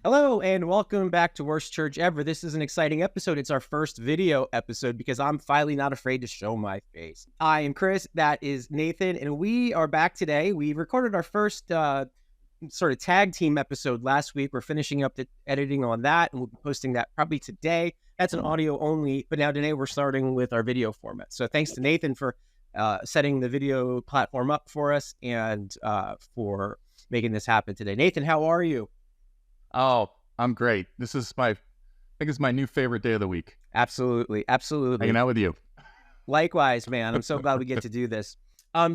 Hello and welcome back to Worst Church Ever. This is an exciting episode. It's our first video episode because I'm finally not afraid to show my face. I am Chris, that is Nathan, and we are back today. We recorded our first sort of tag team episode last week. We're finishing up the editing on that, and we'll be posting that probably today. That's an audio only, but now today we're starting with our video format. So thanks to Nathan for setting the video platform up for us and for making this happen today. Nathan, how are you? Oh, I'm great. This is I think it's my new favorite day of the week. Absolutely. Hanging out with you. Likewise, man. I'm so glad we get to do this.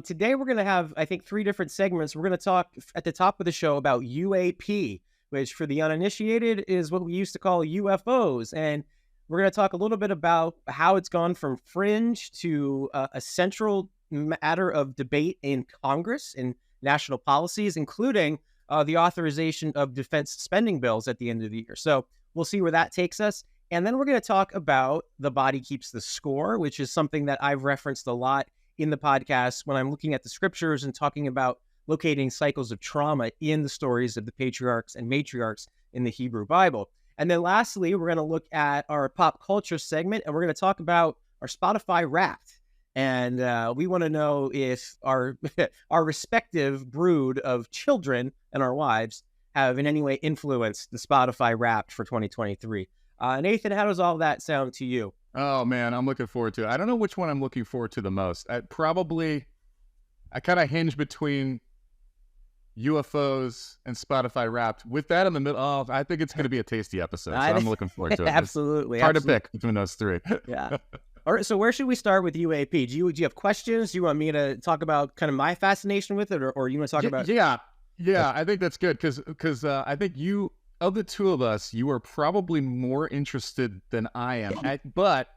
Today we're going to have, I think, 3 different segments. We're going to talk at the top of the show about UAP, which for the uninitiated is what we used to call UFOs. And we're going to talk a little bit about how it's gone from fringe to a central matter of debate in Congress and national policies, including the authorization of defense spending bills at the end of the year. So we'll see where that takes us. And then we're going to talk about The Body Keeps the Score, which is something that I've referenced a lot in the podcast when I'm looking at the scriptures and talking about locating cycles of trauma in the stories of the patriarchs and matriarchs in the Hebrew Bible. And then lastly, we're going to look at our pop culture segment, and we're going to talk about our Spotify Wrapped. And we want to know if our respective brood of children and our wives have in any way influenced the Spotify Wrapped for 2023. Nathan, how does all that sound to you? Oh, man, I'm looking forward to it. I don't know which one I'm looking forward to the most. I kind of hinge between UFOs and Spotify Wrapped. With that in the middle, I think it's going to be a tasty episode. So I'm looking forward to it. Absolutely. It's hard to pick between those 3. Yeah. All right, so where should we start with UAP? Do you have questions? Do you want me to talk about kind of my fascination with it, or you want to talk about? Yeah, I think that's good because I think of the two of us, you are probably more interested than I am. But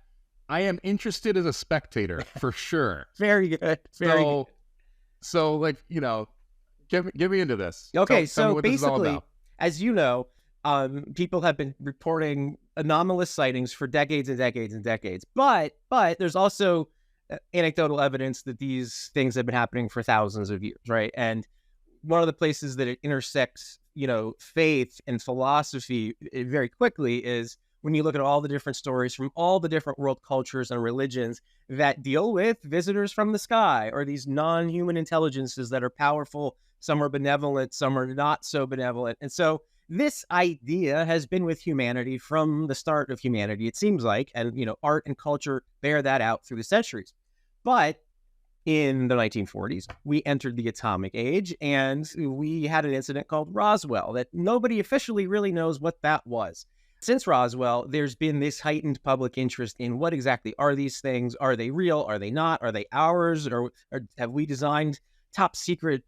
I am interested as a spectator for sure. Very good. Very good. So like, get me into this. Okay, tell me what basically, this is all about. as you know, people have been reporting anomalous sightings for decades and decades and decades. But there's also anecdotal evidence that these things have been happening for thousands of years, right? And one of the places that it intersects, faith and philosophy very quickly is when you look at all the different stories from all the different world cultures and religions that deal with visitors from the sky or these non-human intelligences that are powerful. Some are benevolent, some are not so benevolent. And so this idea has been with humanity from the start of humanity, it seems like, and, art and culture bear that out through the centuries. But in the 1940s, we entered the atomic age, and we had an incident called Roswell that nobody officially really knows what that was. Since Roswell, there's been this heightened public interest in what exactly are these things? Are they real? Are they not? Are they ours? Or have we designed top secret,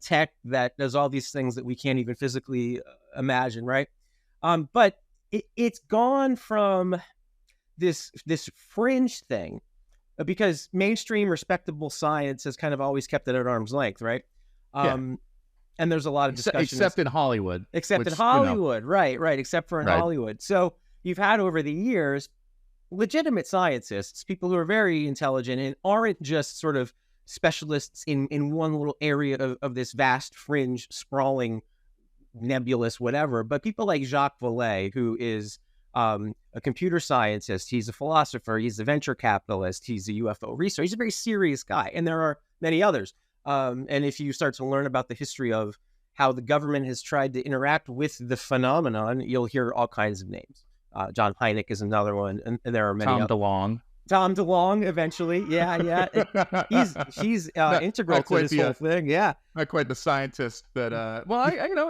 tech that does all these things that we can't even physically imagine, right? But it's gone from this fringe thing because mainstream respectable science has kind of always kept it at arm's length, right? And there's a lot of discussion. Except in Hollywood. Except in Hollywood, right. Except for in Hollywood. So you've had over the years legitimate scientists, people who are very intelligent and aren't just sort of specialists in one little area of this vast fringe, sprawling, nebulous, whatever, but people like Jacques Vallée, who is a computer scientist, he's a philosopher, he's a venture capitalist, he's a UFO researcher, he's a very serious guy, and there are many others. And if you start to learn about the history of how the government has tried to interact with the phenomenon, you'll hear all kinds of names. John Hynek is another one, and there are many others. Tom DeLonge, eventually. Yeah. He's integral to this whole thing. Yeah. Not quite the scientist that,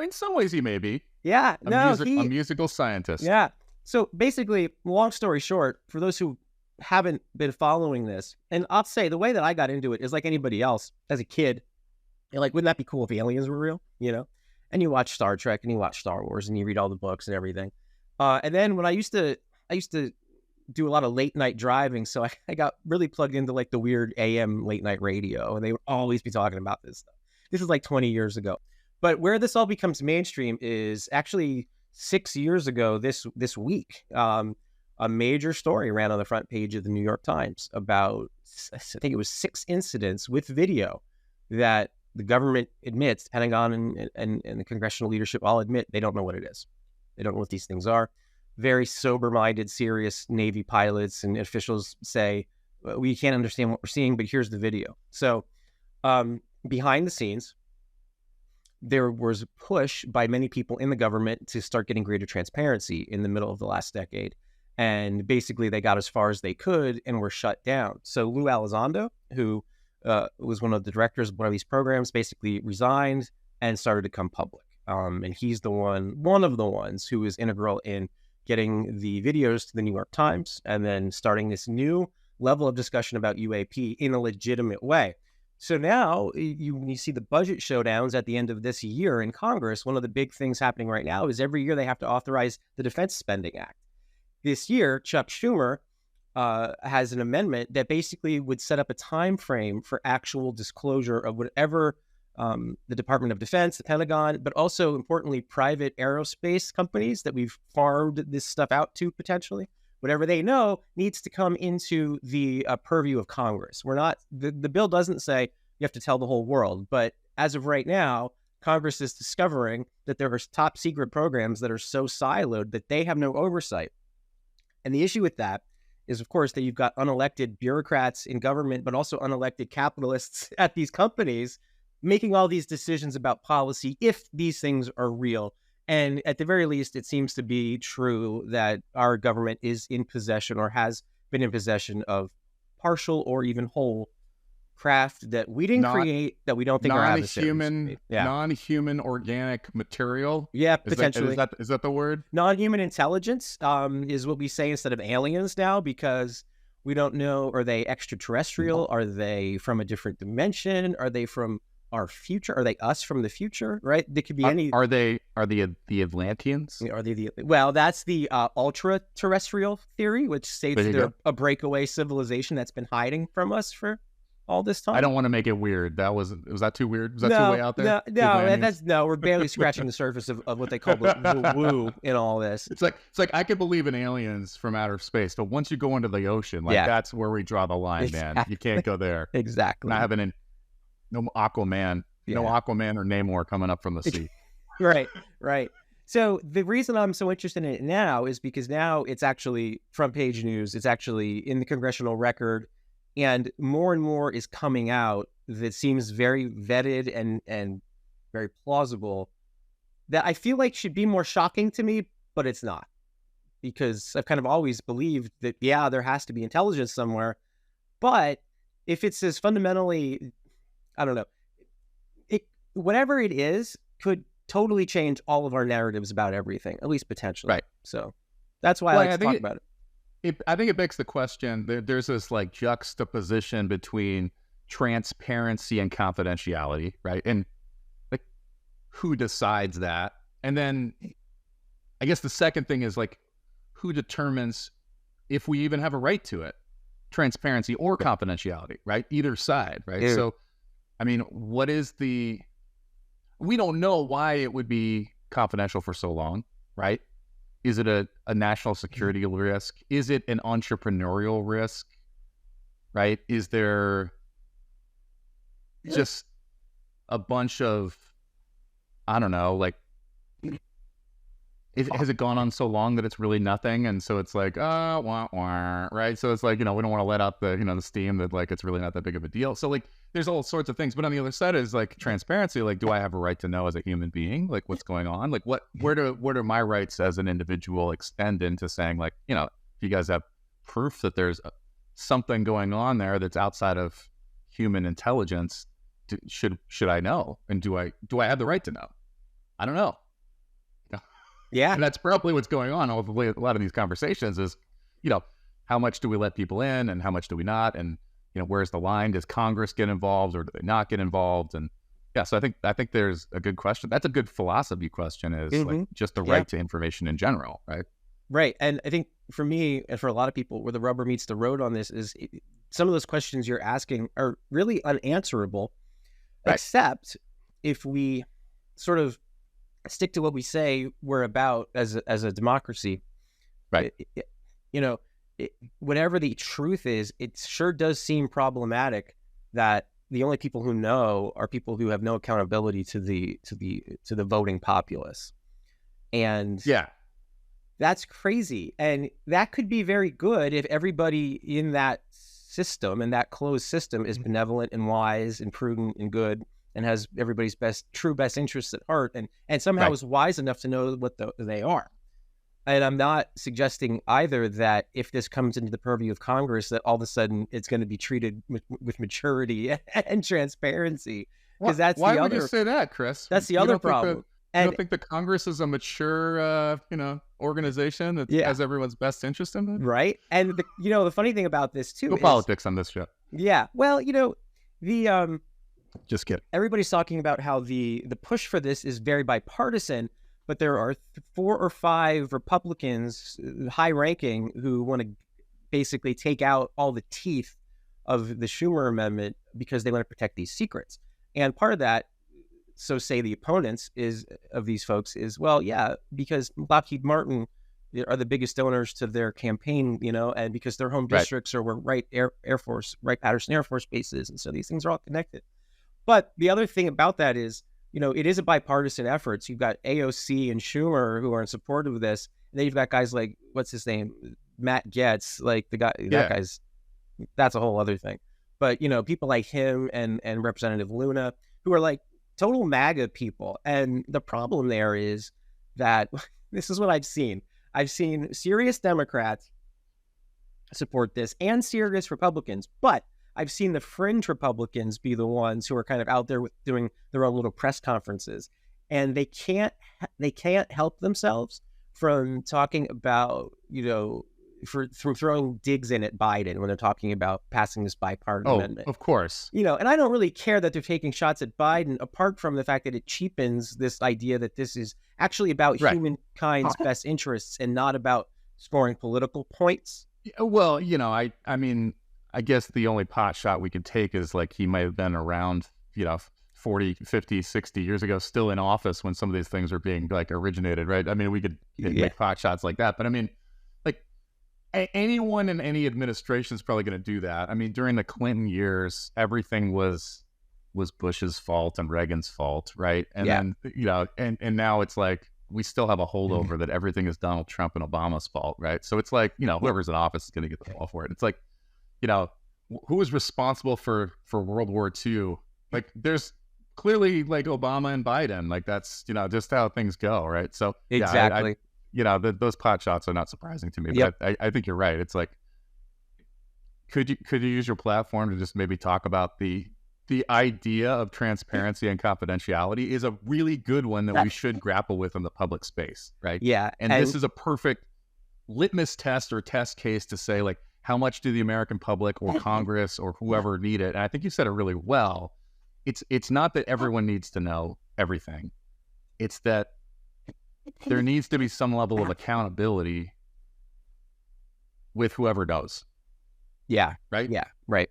in some ways he may be. Yeah. A musical scientist. Yeah. So basically, long story short, for those who haven't been following this, and I'll say the way that I got into it is like anybody else as a kid. You're like, wouldn't that be cool if aliens were real? And you watch Star Trek and you watch Star Wars and you read all the books and everything. And then when I used to do a lot of late night driving, so I got really plugged into like the weird AM late night radio, and they would always be talking about this stuff. This is like 20 years ago. But where this all becomes mainstream is actually 6 years ago this week. A major story ran on the front page of the New York Times about, I think it was 6 incidents with video that the government admits, the Pentagon and the congressional leadership all admit they don't know what it is. They don't know what these things are. Very sober-minded, serious Navy pilots and officials say, we can't understand what we're seeing, but here's the video. So behind the scenes, there was a push by many people in the government to start getting greater transparency in the middle of the last decade. And basically, they got as far as they could and were shut down. So Lou Elizondo, who was one of the directors of one of these programs, basically resigned and started to come public. And he's one of the ones who was integral in getting the videos to the New York Times and then starting this new level of discussion about UAP in a legitimate way. So now you see the budget showdowns at the end of this year in Congress. One of the big things happening right now is every year they have to authorize the Defense Spending Act. This year, Chuck Schumer has an amendment that basically would set up a time frame for actual disclosure of whatever the Department of Defense, the Pentagon, but also importantly, private aerospace companies that we've farmed this stuff out to potentially. Whatever they know needs to come into the purview of Congress. The bill doesn't say you have to tell the whole world, but as of right now, Congress is discovering that there are top secret programs that are so siloed that they have no oversight. And the issue with that is, of course, that you've got unelected bureaucrats in government, but also unelected capitalists at these companies making all these decisions about policy if these things are real. And at the very least, it seems to be true that our government is in possession or has been in possession of partial or even whole craft that we didn't create, that we don't think are non-human, non-human organic material. Yeah, potentially. Is that the word? Non-human intelligence is what we say instead of aliens now, because we don't know, are they extraterrestrial? Are they from a different dimension? Are they from our future? Are they us from the future? Right? They could be any. Are they the Atlanteans? Are they well, that's the ultra-terrestrial theory, which states they're a breakaway civilization that's been hiding from us for all this time. I don't want to make it weird. Was that too weird? Was that too way out there? No, we're barely scratching the surface of what they call the woo in all this. It's like I could believe in aliens from outer space, but once you go into the ocean, that's where we draw the line, man. You can't go there. Exactly. Not having no Aquaman, no Aquaman or Namor coming up from the sea. Right. So the reason I'm so interested in it now is because now it's actually front page news. It's actually in the congressional record. And more is coming out that seems very vetted and very plausible that I feel like should be more shocking to me, but it's not. Because I've kind of always believed that, there has to be intelligence somewhere. But if it's as fundamentally, I don't know, whatever it is could totally change all of our narratives about everything, at least potentially. Right. So that's why I like to talk about it. I think it begs the question, there's this like juxtaposition between transparency and confidentiality, right? And like, who decides that? And then I guess the second thing is like, who determines if we even have a right to it? Transparency or confidentiality, right? Either side, right? Yeah. So, I mean, we don't know why it would be confidential for so long, right? Is it a national security risk? Is it an entrepreneurial risk, right? Is there just a bunch of, I don't know, like, has it gone on so long that it's really nothing? And so it's like, right? So it's like, we don't want to let out the, the steam that like, it's really not that big of a deal. So like, there's all sorts of things, but on the other side is like transparency. Like, do I have a right to know as a human being, like what's going on? Like where do my rights as an individual extend into saying like, if you guys have proof that there's something going on there that's outside of human intelligence, should I know? And do I have the right to know? I don't know. Yeah. And that's probably what's going on with a lot of these conversations is, how much do we let people in and how much do we not? And, where's the line? Does Congress get involved or do they not get involved? And so I think there's a good question. That's a good philosophy question is like just the right to information in general, right? Right. And I think for me and for a lot of people where the rubber meets the road on this is some of those questions you're asking are really unanswerable, except if we sort of stick to what we say we're about as a democracy, right? Whatever the truth is, it sure does seem problematic that the only people who know are people who have no accountability to the voting populace. And Yeah. that's crazy. And that could be very good if everybody in that system, and that closed system, is benevolent and wise and prudent and good and has everybody's true best interests at heart, and somehow is wise enough to know what they are. And I'm not suggesting either that if this comes into the purview of Congress, that all of a sudden it's going to be treated with maturity and transparency. Because that's why the would other. you say that, Chris? That's the other problem. You don't think the Congress is a mature, organization that has everyone's best interest in it? Right. And the funny thing about this too, no politics on this show. Yeah. Well, the just kidding. Everybody's talking about how the push for this is very bipartisan, but there are 4 or 5 Republicans, high ranking, who want to basically take out all the teeth of the Schumer amendment because they want to protect these secrets. And part of that, so say the opponents of these folks, is, well, yeah, because Lockheed Martin are the biggest donors to their campaign, and because their home districts are where Wright Patterson Air Force Base is, and so these things are all connected. But the other thing about that is, it is a bipartisan effort. So you've got AOC and Schumer who are in support of this, and then you've got guys like, what's his name, Matt Gaetz, like that guy's, that's a whole other thing. But people like him and Representative Luna, who are like total MAGA people. And the problem there is that this is what I've seen. I've seen serious Democrats support this and serious Republicans, but I've seen the fringe Republicans be the ones who are kind of out there doing their own little press conferences, and they can't help themselves from talking about, from throwing digs in at Biden when they're talking about passing this bipartisan amendment. Of course. And I don't really care that they're taking shots at Biden, apart from the fact that it cheapens this idea that this is actually about humankind's best interests and not about scoring political points. Well, I guess the only pot shot we could take is like he might have been around, 40, 50, 60 years ago, still in office when some of these things are being like originated, right? I mean, we could make pot shots like that, but I mean, like anyone in any administration is probably going to do that. I mean, during the Clinton years, everything was Bush's fault and Reagan's fault, right? And then, and now it's like we still have a holdover that everything is Donald Trump and Obama's fault, right? So it's like, whoever's in office is going to get the fall for it. It's like, who was responsible for World War II? Like, there's clearly like Obama and Biden. Like, that's just how things go, right? So exactly, those pot shots are not surprising to me. But I think you're right. It's like, could you use your platform to just maybe talk about the idea of transparency and confidentiality is a really good one that we should grapple with in the public space, right? Yeah, and this is a perfect litmus test or test case to say, like, how much do the American public or Congress or whoever need it? And I think you said it really well. It's not that everyone needs to know everything. It's that there needs to be some level of accountability with whoever knows. Yeah. Right? Yeah. Right.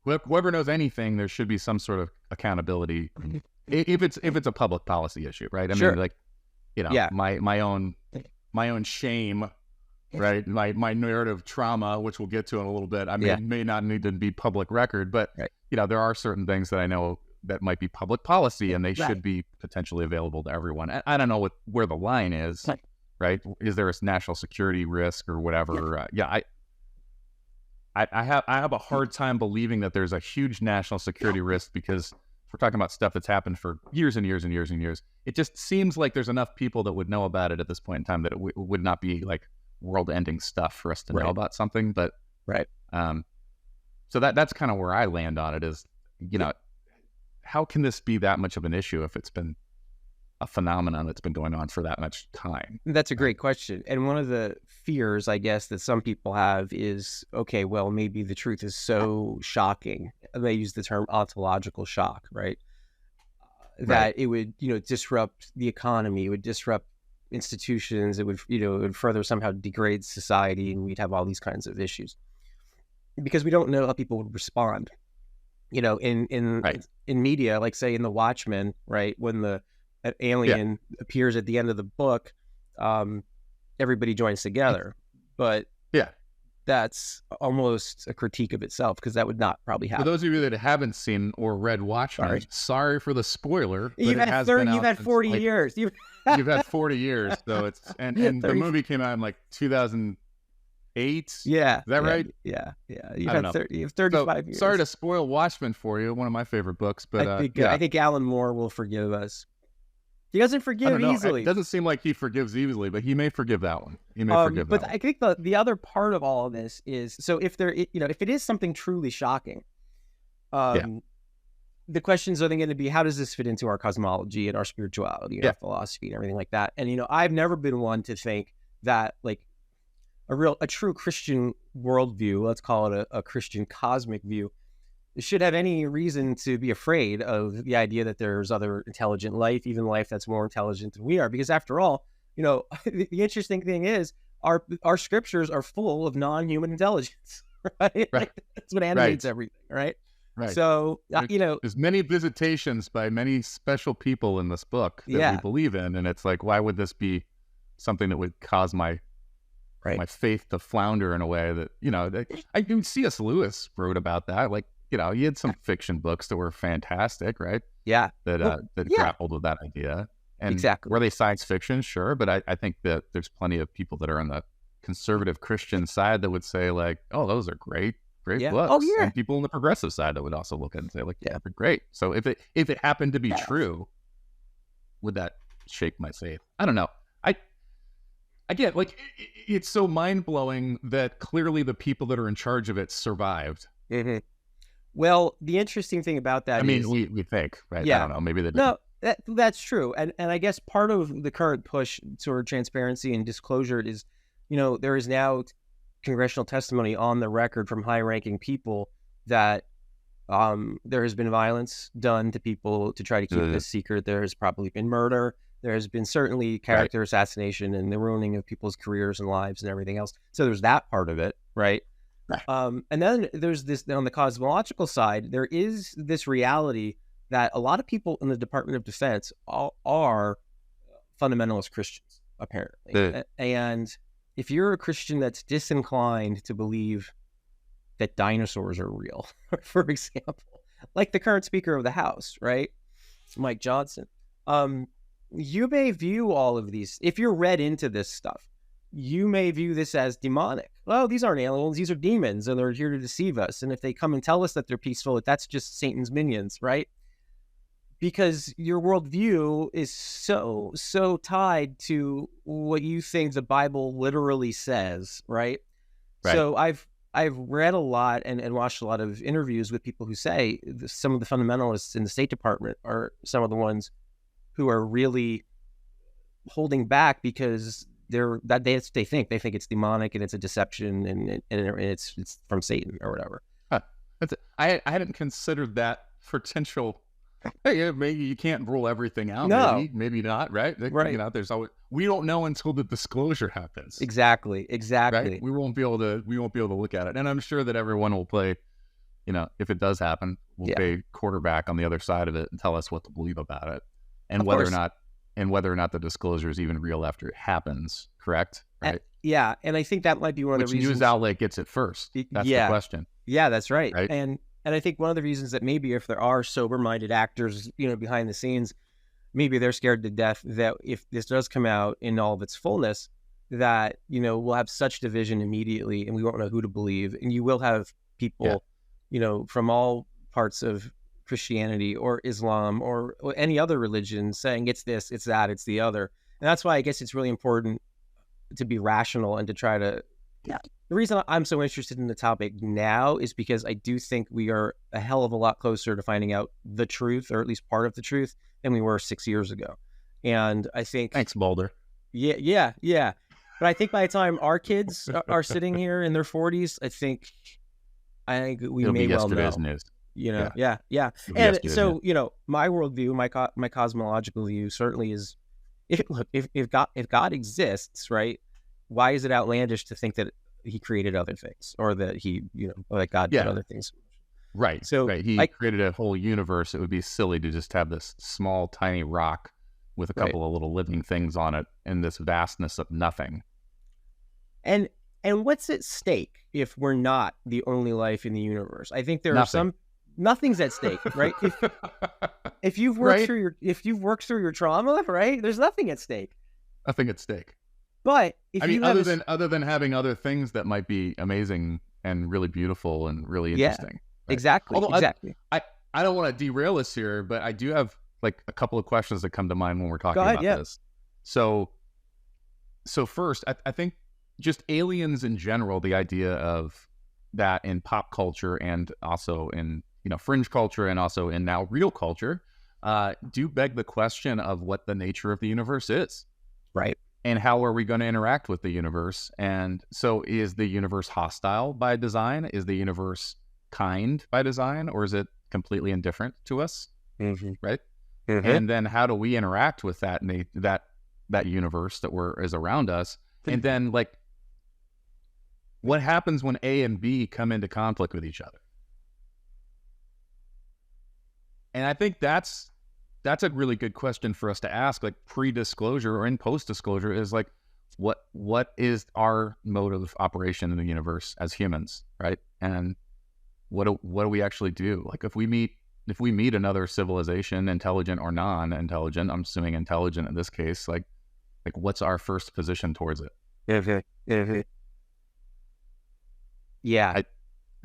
Whoever knows anything, there should be some sort of accountability if it's a public policy issue, right? I mean, like, my own shame, right? My narrative trauma, which we'll get to in a little bit, I mean, may not need to be public record, but there are certain things that I know that might be public policy, and they should be potentially available to everyone. I don't know where the line is, right? Is there a national security risk or whatever? I have a hard time believing that there's a huge national security risk, because if we're talking about stuff that's happened for years and years and years and years, it just seems like there's enough people that would know about it at this point in time that it would not be like world-ending stuff for us to know about something. But so that's kind of where I land on it is, how can this be that much of an issue if it's been a phenomenon that's been going on for that much time? That's a great question. And one of the fears, I guess, that some people have is, okay, well, maybe the truth is so shocking. They use the term ontological shock, right? That it would, disrupt the economy, it would disrupt institutions, it would further somehow degrade society, and we'd have all these kinds of issues. Because we don't know how people would respond. In media, like say in The Watchmen, right, when the alien appears at the end of the book, everybody joins together. But that's almost a critique of itself, because that would not probably For happen. those of you that haven't seen or read Watchmen, sorry for the spoiler, but You've it had has 30, been you've out had since, 40 like, years. you've had 40 years, so it's and the 30. movie came out in like 2008. Yeah. Is that right? Yeah. I don't know. You have 35 years. Sorry to spoil Watchmen for you, one of my favorite books, but I think Alan Moore will forgive us. He doesn't I forgive don't know. easily. It doesn't seem like he forgives easily, but he may forgive that one. He may forgive that but one. I think the other part of all of this is, so if if it is something truly shocking, the questions are then going to be, how does this fit into our cosmology and our spirituality and our philosophy and everything like that? And I've never been one to think that like a true Christian worldview, let's call it a Christian cosmic view, should have any reason to be afraid of the idea that there's other intelligent life, even life that's more intelligent than we are. Because after all, the interesting thing is our scriptures are full of non-human intelligence, right? Like, that's what animates everything, right? Right. So, there's many visitations by many special people in this book that we believe in. And it's like, why would this be something that would cause my faith to flounder in a way that, I do. C.S. Lewis wrote about that. Like, he had some fiction books that were fantastic, right? Yeah. That grappled with that idea. And exactly. Were they science fiction? Sure. But I think that there's plenty of people that are on the conservative Christian side that would say like, oh, those are great books. Oh, yeah. And people on the progressive side that would also look at it and say like, yeah, they're great. So if it happened to be true, would that shake my faith? I don't know. Again, like, it's so mind-blowing that clearly the people that are in charge of it survived. Mm-hmm. Well, the interesting thing about that is... I mean, we think, right? Yeah. I don't know, maybe they didn't. No, that's true. And I guess part of the current push toward transparency and disclosure is, there is now congressional testimony on the record from high-ranking people that there has been violence done to people to try to keep this secret. There has probably been murder. There has been certainly character assassination and the ruining of people's careers and lives and everything else. So there's that part of it, right? And then there's this, on the cosmological side, there is this reality that a lot of people in the Department of Defense are fundamentalist Christians, apparently. And if you're a Christian that's disinclined to believe that dinosaurs are real, for example, like the current Speaker of the House, right? Mike Johnson. You may view all of these, if you're read into this stuff, you may view this as demonic. Well, these aren't aliens, these are demons, and they're here to deceive us. And if they come and tell us that they're peaceful, that's just Satan's minions, right? Because your worldview is so tied to what you think the Bible literally says, right? So I've read a lot and watched a lot of interviews with people who say some of the fundamentalists in the State Department are some of the ones who are really holding back because they think it's demonic and it's a deception and it's from Satan or whatever. I hadn't considered that potential. Hey, maybe you can't rule everything out. No, maybe not. Right. There's always, we don't know until the disclosure happens. Exactly. Right? We won't be able to look at it, and I'm sure that everyone will play. If it does happen, we'll play quarterback on the other side of it and tell us what to believe about it. And whether or not the disclosure is even real after it happens, correct? Right. And I think that might be one of the reasons. Which news outlet gets it first? That's the question. Yeah, that's right. And I think one of the reasons that maybe if there are sober-minded actors, behind the scenes, maybe they're scared to death that if this does come out in all of its fullness, that we'll have such division immediately, and we won't know who to believe, and you will have people, from all parts of Christianity or Islam or any other religion saying it's this, it's that, it's the other. And that's why I guess it's really important to be rational and to try to... The reason I'm so interested in the topic now is because I do think we are a hell of a lot closer to finding out the truth, or at least part of the truth, than we were 6 years ago. And I think... Thanks, Boulder. Yeah. But I think by the time our kids are sitting here in their 40s, I think we It'll may be well know. yesterday's news. Yeah. And so, my worldview, my cosmological view certainly is, if God exists, right, why is it outlandish to think that he created other things, or that he, like God did other things? Right. So he created a whole universe. It would be silly to just have this small, tiny rock with a couple of little living things on it and this vastness of nothing. And And what's at stake if we're not the only life in the universe? I think there Nothing. are nothing's at stake, right? If you've worked through your trauma, right? There's nothing at stake. Nothing at stake. But if other than having other things that might be amazing and really beautiful and really interesting. Right? Exactly. Although exactly. I don't want to derail us here, but I do have like a couple of questions that come to mind when we're talking about this. So first, I think just aliens in general, the idea of that in pop culture and also in, fringe culture and also in now real culture, do beg the question of what the nature of the universe is. Right. And how are we going to interact with the universe? And so is the universe hostile by design? Is the universe kind by design? Or is it completely indifferent to us? Mm-hmm. Right. Mm-hmm. And then how do we interact with that universe that is around us? And then like, what happens when A and B come into conflict with each other? And I think that's a really good question for us to ask, like pre-disclosure or in post-disclosure, is like, what is our mode of operation in the universe as humans, right? And what do we actually do? Like if we meet another civilization, intelligent or non-intelligent, I'm assuming intelligent in this case, like what's our first position towards it? Mm-hmm. Yeah. I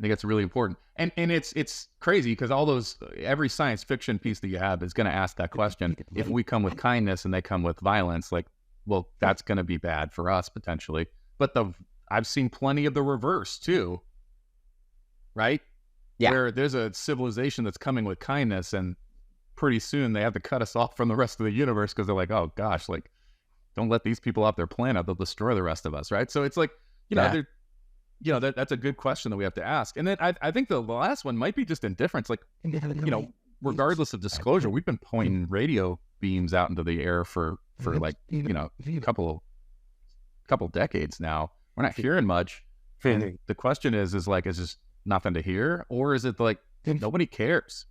think it's really important. And it's crazy because every science fiction piece that you have is going to ask that question. If we come with kindness and they come with violence, like, well, that's going to be bad for us potentially. But I've seen plenty of the reverse too, right? Yeah. Where there's a civilization that's coming with kindness and pretty soon they have to cut us off from the rest of the universe because they're like, oh gosh, like don't let these people off their planet. They'll destroy the rest of us, right? So it's like, that's a good question that we have to ask. And then I think the last one might be just indifference. Like, regardless of disclosure, we've been pointing radio beams out into the air for like, a couple decades now. We're not hearing much. And the question is just nothing to hear? Or is it like nobody cares?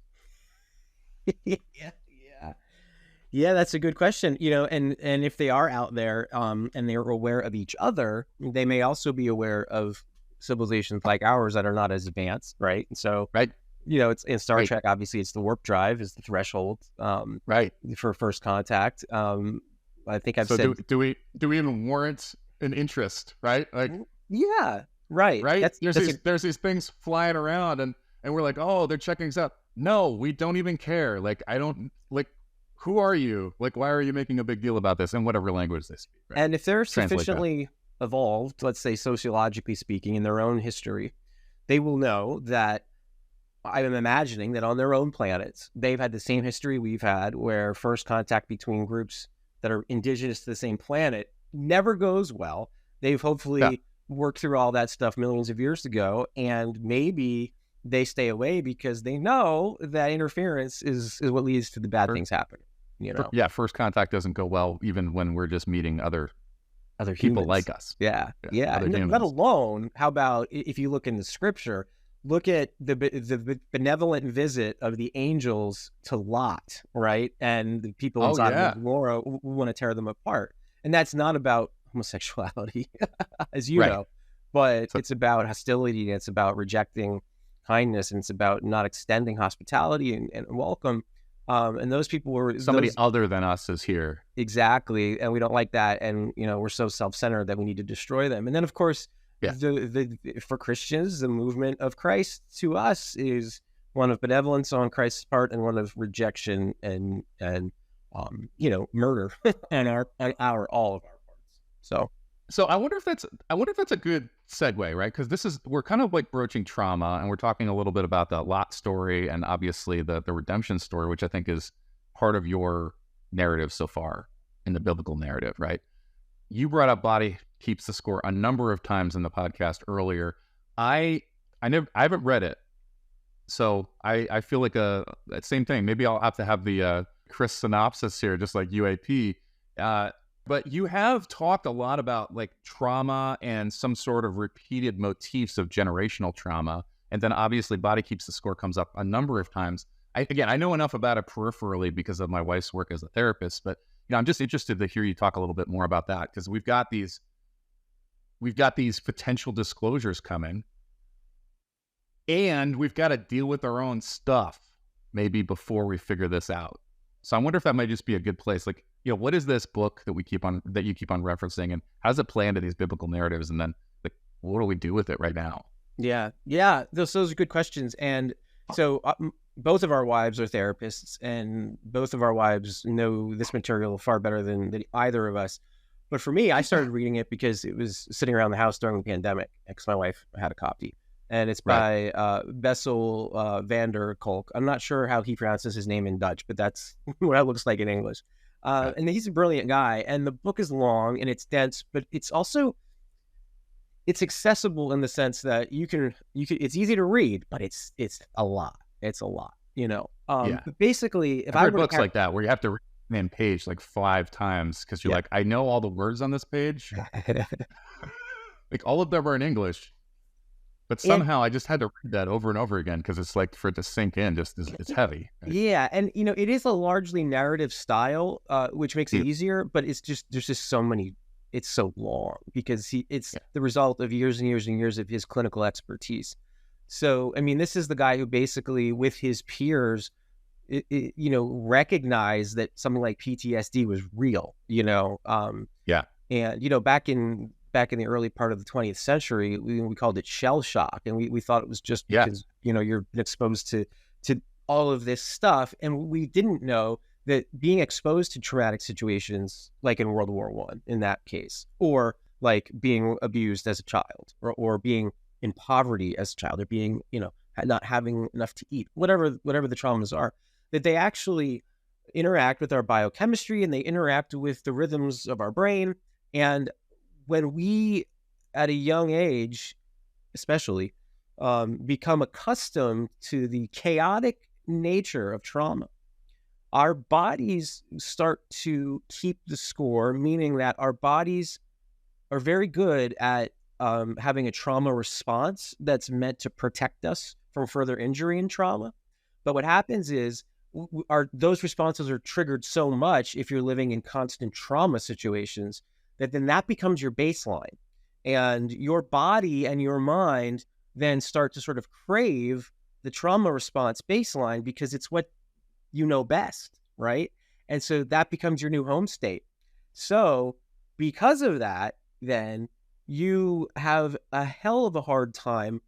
Yeah, that's a good question. And if they are out there and they're aware of each other, they may also be aware of civilizations like ours that are not as advanced, right? And so, it's in Star Trek. Obviously, it's the warp drive is the threshold, for first contact. I think I've said. Do we even warrant an interest, right? Like, yeah, right. There's these things flying around, and we're like, oh, they're checking us out. No, we don't even care. Like, I don't like. Who are you? Like, why are you making a big deal about this? In whatever language they speak. Right? And if they're sufficiently evolved, let's say sociologically speaking, in their own history, they will know that I'm imagining that on their own planets, they've had the same history we've had, where first contact between groups that are indigenous to the same planet never goes well. They've hopefully worked through all that stuff millions of years ago, and maybe they stay away because they know that interference is what leads to the bad things happening. First contact doesn't go well, even when we're just meeting other people humans. like us. Yeah. Let alone, how about if you look in the scripture, look at the benevolent visit of the angels to Lot, right? And the people in Sodom and Gomorrah want to tear them apart. And that's not about homosexuality, as you know, but it's about hostility. It's about rejecting kindness, and it's about not extending hospitality and welcome. And those people were somebody other than us is here. Exactly. And we don't like that. And, we're so self-centered that we need to destroy them. And then, of course, for Christians, the movement of Christ to us is one of benevolence on Christ's part and one of rejection and murder on all of our parts. So I wonder if that's a good segue, right? Because we're kind of like broaching trauma, and we're talking a little bit about the Lot story and obviously the redemption story, which I think is part of your narrative so far in the biblical narrative, right? You brought up Body Keeps the Score a number of times in the podcast earlier. I haven't read it, so I feel like that same thing. Maybe I'll have to have the Chris synopsis here, just like UAP. But you have talked a lot about like trauma and some sort of repeated motifs of generational trauma. And then obviously Body Keeps the Score comes up a number of times. I know enough about it peripherally because of my wife's work as a therapist, but I'm just interested to hear you talk a little bit more about that, because we've got these we've got these potential disclosures coming, and we've got to deal with our own stuff maybe before we figure this out. So I wonder if that might just be a good place. Like, what is this book that you keep on referencing, and how does it play into these biblical narratives? And then, like, what do we do with it right now? Yeah. Those are good questions. And so both of our wives are therapists, and both of our wives know this material far better than either of us. But for me, I started reading it because it was sitting around the house during the pandemic, because my wife had a copy. And it's by Bessel van der Kolk. I'm not sure how he pronounces his name in Dutch, but that's what it looks like in English. And he's a brilliant guy. And the book is long and it's dense, but it's also, it's accessible in the sense that you can, it's easy to read, but it's a lot. It's a lot, But basically, if I've read books like that where you have to read the same page like 5 times because you're like, I know all the words on this page. Like, all of them are in English. But somehow I just had to read that over and over again because it's like, for it to sink in, it's heavy. Right? Yeah. And, it is a largely narrative style, which makes it easier, but it's just, there's just so many, it's so long because it's the result of years and years and years of his clinical expertise. So, I mean, this is the guy who basically with his peers, recognized that something like PTSD was real, And, back in the early part of the 20th century, we called it shell shock. And we thought it was just because, you're exposed to all of this stuff. And we didn't know that being exposed to traumatic situations, like in World War I, in that case, or like being abused as a child, or being in poverty as a child, or being, not having enough to eat, whatever the traumas are, that they actually interact with our biochemistry and they interact with the rhythms of our brain. And when we, at a young age, especially, become accustomed to the chaotic nature of trauma, our bodies start to keep the score, meaning that our bodies are very good at having a trauma response that's meant to protect us from further injury and trauma. But what happens is those responses are triggered so much if you're living in constant trauma situations that becomes your baseline, and your body and your mind then start to sort of crave the trauma response baseline because it's what you know best, right? And so that becomes your new home state. So because of that, then you have a hell of a hard time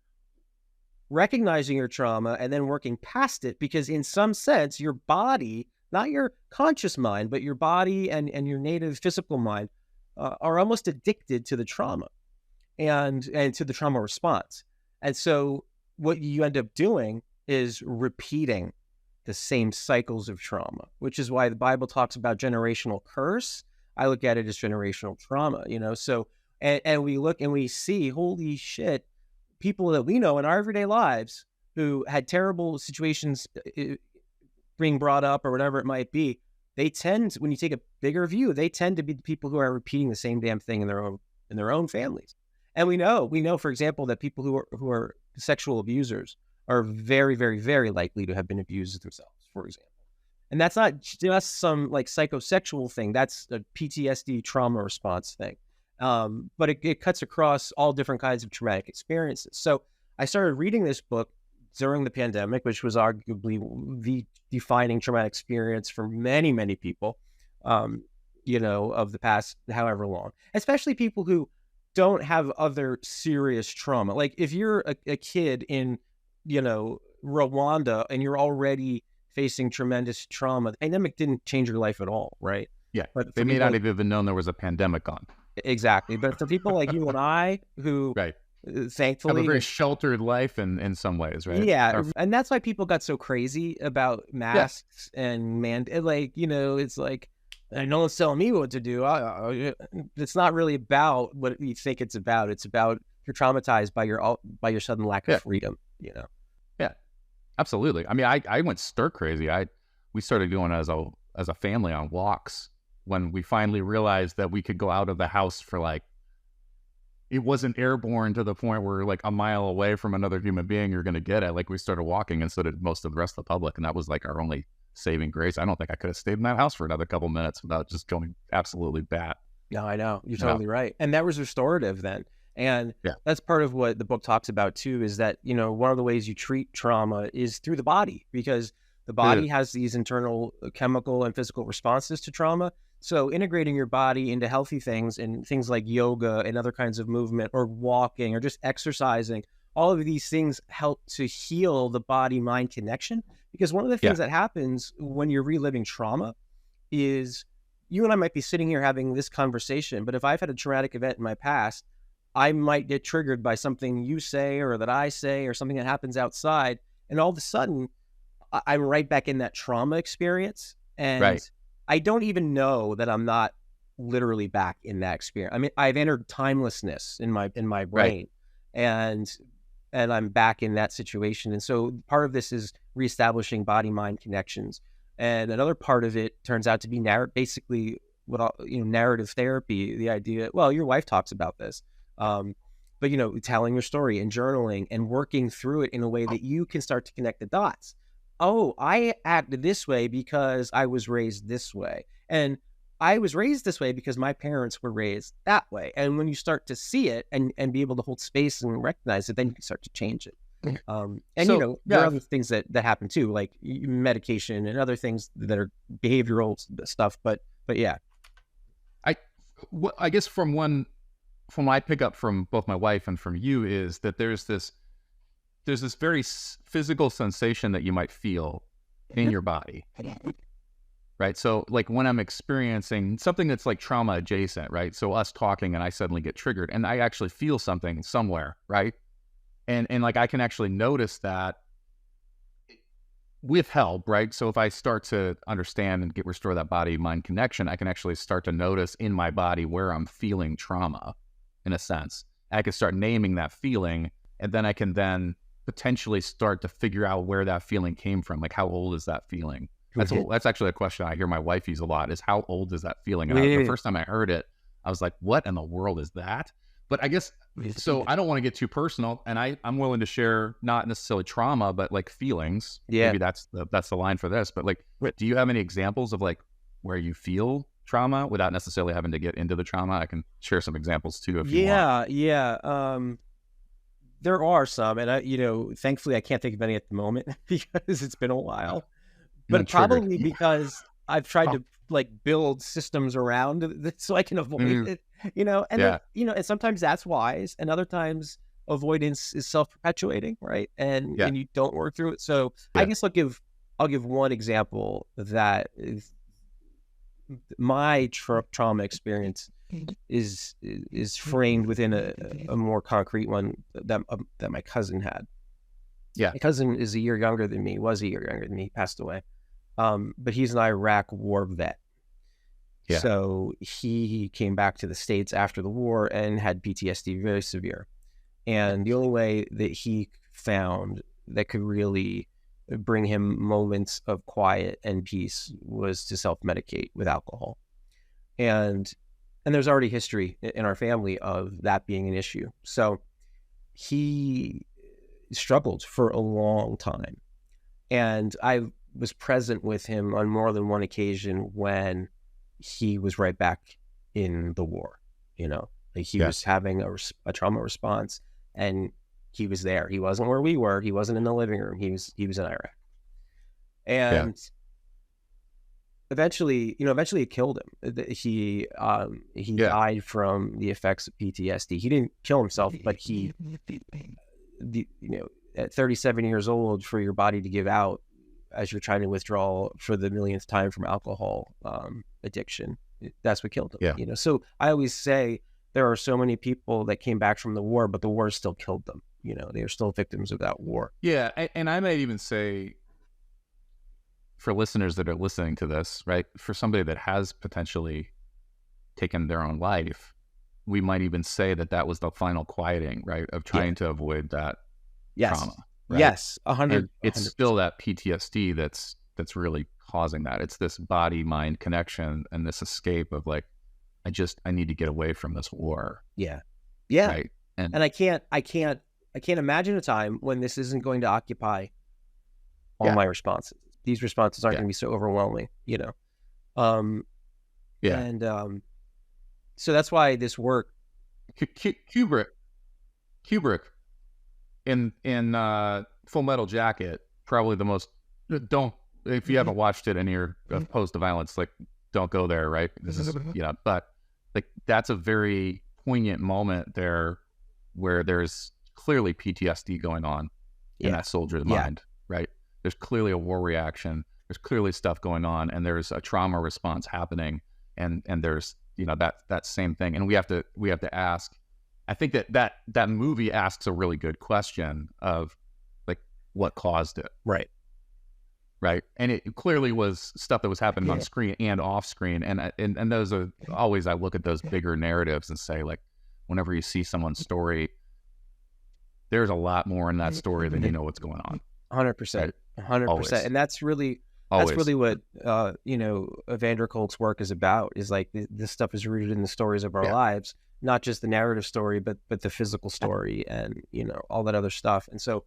recognizing your trauma and then working past it, because in some sense, your body, not your conscious mind, but your body and your native physical mind are almost addicted to the trauma and to the trauma response. And so what you end up doing is repeating the same cycles of trauma, which is why the Bible talks about generational curse. I look at it as generational trauma, so, and we look and we see, holy shit, people that we know in our everyday lives who had terrible situations being brought up or whatever it might be, they tend, when you take a bigger view, they tend to be the people who are repeating the same damn thing in their own families. And we know, for example, that people who are sexual abusers are very, very, very likely to have been abused themselves, for example. And that's not just some like psychosexual thing. That's a PTSD trauma response thing. But it cuts across all different kinds of traumatic experiences. So I started reading this book during the pandemic, which was arguably the defining traumatic experience for many, many people, of the past however long, especially people who don't have other serious trauma. Like if you're a kid in, Rwanda and you're already facing tremendous trauma, the pandemic didn't change your life at all, right? Yeah, but they may not have even known there was a pandemic on. Exactly. But for people like you and I who thankfully have a very sheltered life in some ways, right? Yeah. And that's why people got so crazy about masks and it's like, no one's telling me what to do. It's not really about what you think it's about. It's about you're traumatized by your sudden lack of freedom, Yeah, absolutely. I mean, I went stir crazy. We started going as a family on walks when we finally realized that we could go out of the house for it wasn't airborne to the point where a mile away from another human being you're going to get it. We started walking, and so did most of the rest of the public, and that was our only saving grace. I don't think I could have stayed in that house for another couple minutes without just going absolutely bat. No, I know. You're totally right. And that was restorative then. And Yeah. that's part of what the book talks about too, is that, one of the ways you treat trauma is through the body, because the Yeah. body has these internal chemical and physical responses to trauma. So integrating your body into healthy things, and things like yoga and other kinds of movement, or walking, or just exercising, all of these things help to heal the body-mind connection. Because one of the Yeah. things that happens when you're reliving trauma is, you and I might be sitting here having this conversation, but if I've had a traumatic event in my past, I might get triggered by something you say, or that I say, or something that happens outside. And all of a sudden, I'm right back in that trauma experience. And Right. I don't even know that I'm not literally back in that experience. I mean, I've entered timelessness in my Right. brain, and I'm back in that situation. And so part of this is reestablishing body mind connections. And another part of it turns out to be basically narrative therapy. The idea, well, your wife talks about this, but telling your story and journaling and working through it in a way that you can start to connect the dots. Oh, I acted this way because I was raised this way, and I was raised this way because my parents were raised that way. And when you start to see it and be able to hold space and recognize it, then you can start to change it. And So there are yeah, other things that happen too, like medication and other things that are behavioral stuff. But yeah. I I guess from what I pick up from both my wife and from you is that there's this very physical sensation that you might feel in your body, right? So like when I'm experiencing something that's like trauma adjacent, right? So us talking and I suddenly get triggered and I actually feel something somewhere, right? And like I can actually notice that with help, right? So if I start to understand and restore that body mind connection, I can actually start to notice in my body where I'm feeling trauma, in a sense. I can start naming that feeling, and then I can then potentially start to figure out where that feeling came from. Like, how old is that feeling? That's actually a question I hear my wife use a lot: is how old is that feeling? And the first time I heard it, I was like, "What in the world is that?" But I guess so. I don't want to get too personal, and I'm willing to share not necessarily trauma, but like feelings. Yeah. Maybe that's the line for this. But like, do you have any examples of like where you feel trauma without necessarily having to get into the trauma? I can share some examples too if you want. Yeah. There are some, and thankfully I can't think of any at the moment because it's been a while. I'm But triggered. probably because I've tried to like build systems around it so I can avoid it, and Yeah. and sometimes that's wise, and other times avoidance is self-perpetuating, right? And Yeah. you don't work through it. So I Yeah. guess I'll give one example that is my trauma experience is framed within a more concrete one that my cousin had. Yeah. My cousin is a year younger than me, was a year younger than me, passed away. But he's an Iraq war vet. Yeah. So he came back to the States after the war and had PTSD very severe. And the only way that he found that could really bring him moments of quiet and peace was to self-medicate with alcohol. And there's already history in our family of that being an issue. So he struggled for a long time. And I was present with him on more than one occasion when he was right back in the war, like he Yeah. was having a trauma response, and he was there. He wasn't where we were. He wasn't in the living room. He was in Iraq. Yeah. And eventually it killed him. He Yeah. died from the effects of PTSD. He didn't kill himself, but at 37 years old, for your body to give out as you're trying to withdraw for the millionth time from alcohol addiction, that's what killed him. Yeah. So I always say there are so many people that came back from the war, but the war still killed them. They are still victims of that war. Yeah. And I might even say, for listeners that are listening to this, right, for somebody that has potentially taken their own life, we might even say that was the final quieting, right, of trying to avoid that trauma. Right? Yes, 100. And it's still that PTSD that's really causing that. It's this body-mind connection and this escape of like, I need to get away from this war. Yeah. Right. And I can't imagine a time when this isn't going to occupy all my responses. These responses aren't going to be so overwhelming, And so that's why this work. Kubrick. Kubrick in Full Metal Jacket, probably the most, don't, if you haven't watched it and you're opposed to violence, like, don't go there, right? This is, but like, that's a very poignant moment there where there's clearly PTSD going on in that soldier's mind, right? There's clearly a war reaction. There's clearly stuff going on, and there's a trauma response happening, and there's, that same thing. And we have to ask, I think that movie asks a really good question of, like, what caused it? Right. Right. And it clearly was stuff that was happening on screen and off screen. And those are always, I look at those bigger narratives and say, like, whenever you see someone's story, there's a lot more in that story than you know what's going on. 100%. 100%. And that's really what, Evander Colt's work is about, is like this stuff is rooted in the stories of our lives, not just the narrative story, but the physical story and, all that other stuff. And so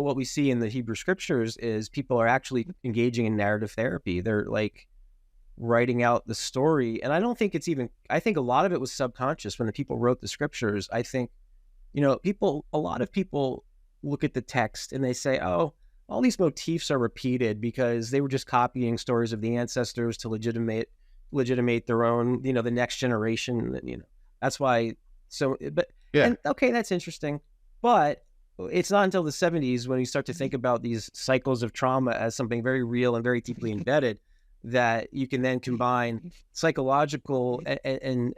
what we see in the Hebrew scriptures is people are actually engaging in narrative therapy. They're like writing out the story. And I don't think I think a lot of it was subconscious when the people wrote the scriptures. I think, a lot of people look at the text and they say, oh, all these motifs are repeated because they were just copying stories of the ancestors to legitimate their own, the next generation. That's why. And okay, that's interesting. But it's not until the 70s when you start to think about these cycles of trauma as something very real and very deeply embedded that you can then combine psychological and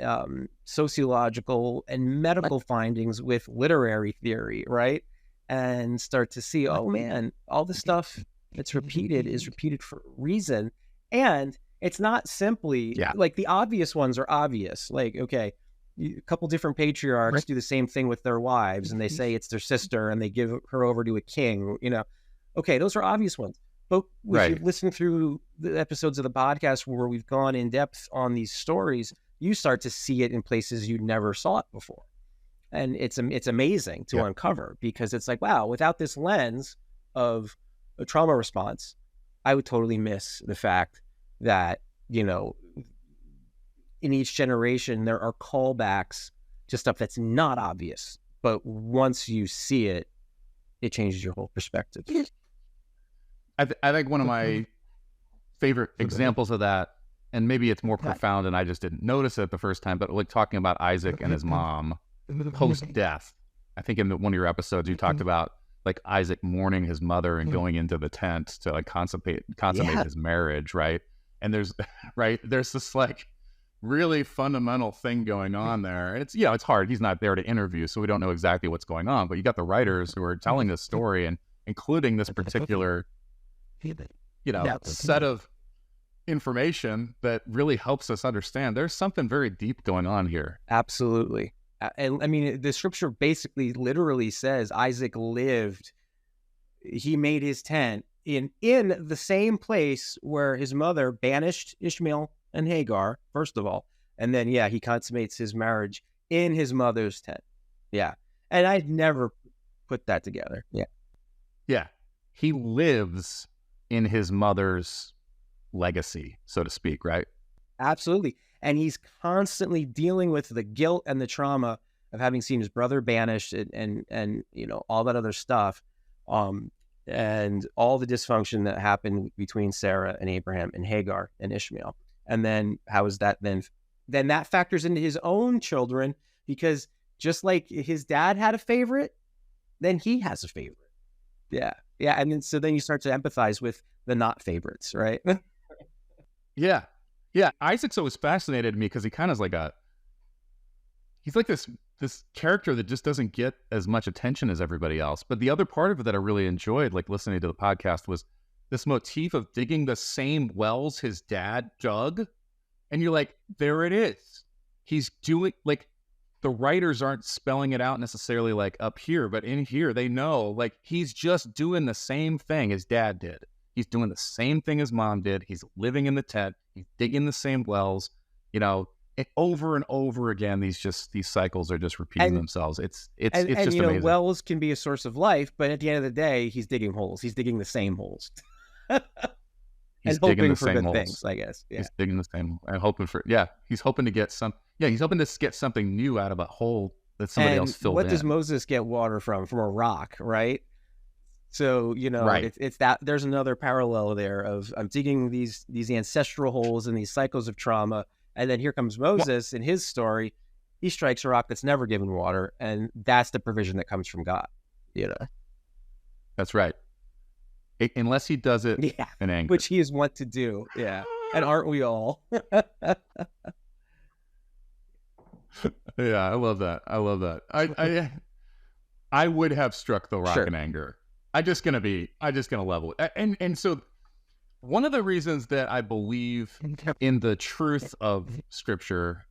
sociological and medical findings with literary theory, right? And start to see, oh man, all the stuff that's repeated is repeated for a reason. And it's not simply like the obvious ones are obvious. Like, okay, a couple different patriarchs do the same thing with their wives and they say it's their sister and they give her over to a king, Okay, those are obvious ones. But if you listen through the episodes of the podcast where we've gone in depth on these stories, you start to see it in places you never saw it before. And it's amazing to uncover, because it's like, wow, without this lens of a trauma response, I would totally miss the fact that, in each generation, there are callbacks to stuff that's not obvious. But once you see it, it changes your whole perspective. I think one of my favorite examples of that, and maybe it's more profound and I just didn't notice it the first time, but like talking about Isaac and his mom post-death. I think in one of your episodes you talked about like Isaac mourning his mother and going into the tent to like consummate his marriage, right? And there's this like really fundamental thing going on there. And it's hard. He's not there to interview, so we don't know exactly what's going on, but you got the writers who are telling this story and including this particular set of information that really helps us understand there's something very deep going on here. Absolutely. And I mean, the scripture basically literally says Isaac lived, he made his tent in the same place where his mother banished Ishmael and Hagar, first of all. And then, he consummates his marriage in his mother's tent. Yeah. And I'd never put that together. Yeah. Yeah. He lives in his mother's legacy, so to speak, right? Absolutely. And he's constantly dealing with the guilt and the trauma of having seen his brother banished and all that other stuff. And all the dysfunction that happened between Sarah and Abraham and Hagar and Ishmael. And then how is that then that factors into his own children, because just like his dad had a favorite, then he has a favorite. Yeah. Yeah. And then, so then you start to empathize with the not favorites, right? Yeah. Yeah. Isaac's always fascinated me because he kind of is like he's like this character that just doesn't get as much attention as everybody else. But the other part of it that I really enjoyed, like listening to the podcast, was this motif of digging the same wells his dad dug. And you're like, there it is. He's doing, like, the writers aren't spelling it out necessarily like up here, but in here they know, like, he's just doing the same thing his dad did. He's doing the same thing his mom did. He's living in the tent. He's digging the same wells, over and over again. These cycles are just repeating themselves. It's just amazing. Wells can be a source of life, but at the end of the day, he's digging holes. He's digging the same holes. He's and digging hoping the for same good holes. things, I guess. Yeah. He's digging the same and hoping for he's hoping to get he's hoping to get something new out of a hole that somebody And else filled what does in. Moses get water from? From a rock, right? So, Right. it's that there's another parallel there of I'm digging these ancestral holes and these cycles of trauma. And then here comes Well, Moses in his story. He strikes a rock that's never given water. And that's the provision that comes from God, you know? that's right. Unless he does it Yeah. in anger. Which he is wont to do. Yeah. And aren't we all? Yeah, I love that. I love that. I would have struck the rock Sure. in anger. I just gonna level it. And so one of the reasons that I believe in the truth of Scripture,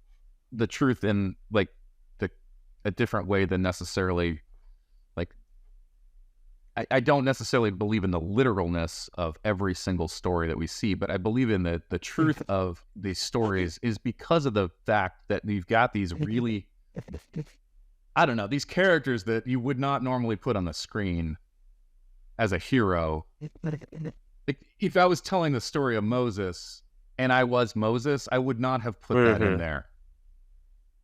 the truth in like a different way than necessarily like I don't necessarily believe in the literalness of every single story that we see, but I believe in the truth of these stories is because of the fact that you've got these really, I don't know, these characters that you would not normally put on the screen as a hero. Like, if I was telling the story of Moses and I was Moses, I would not have put that in there.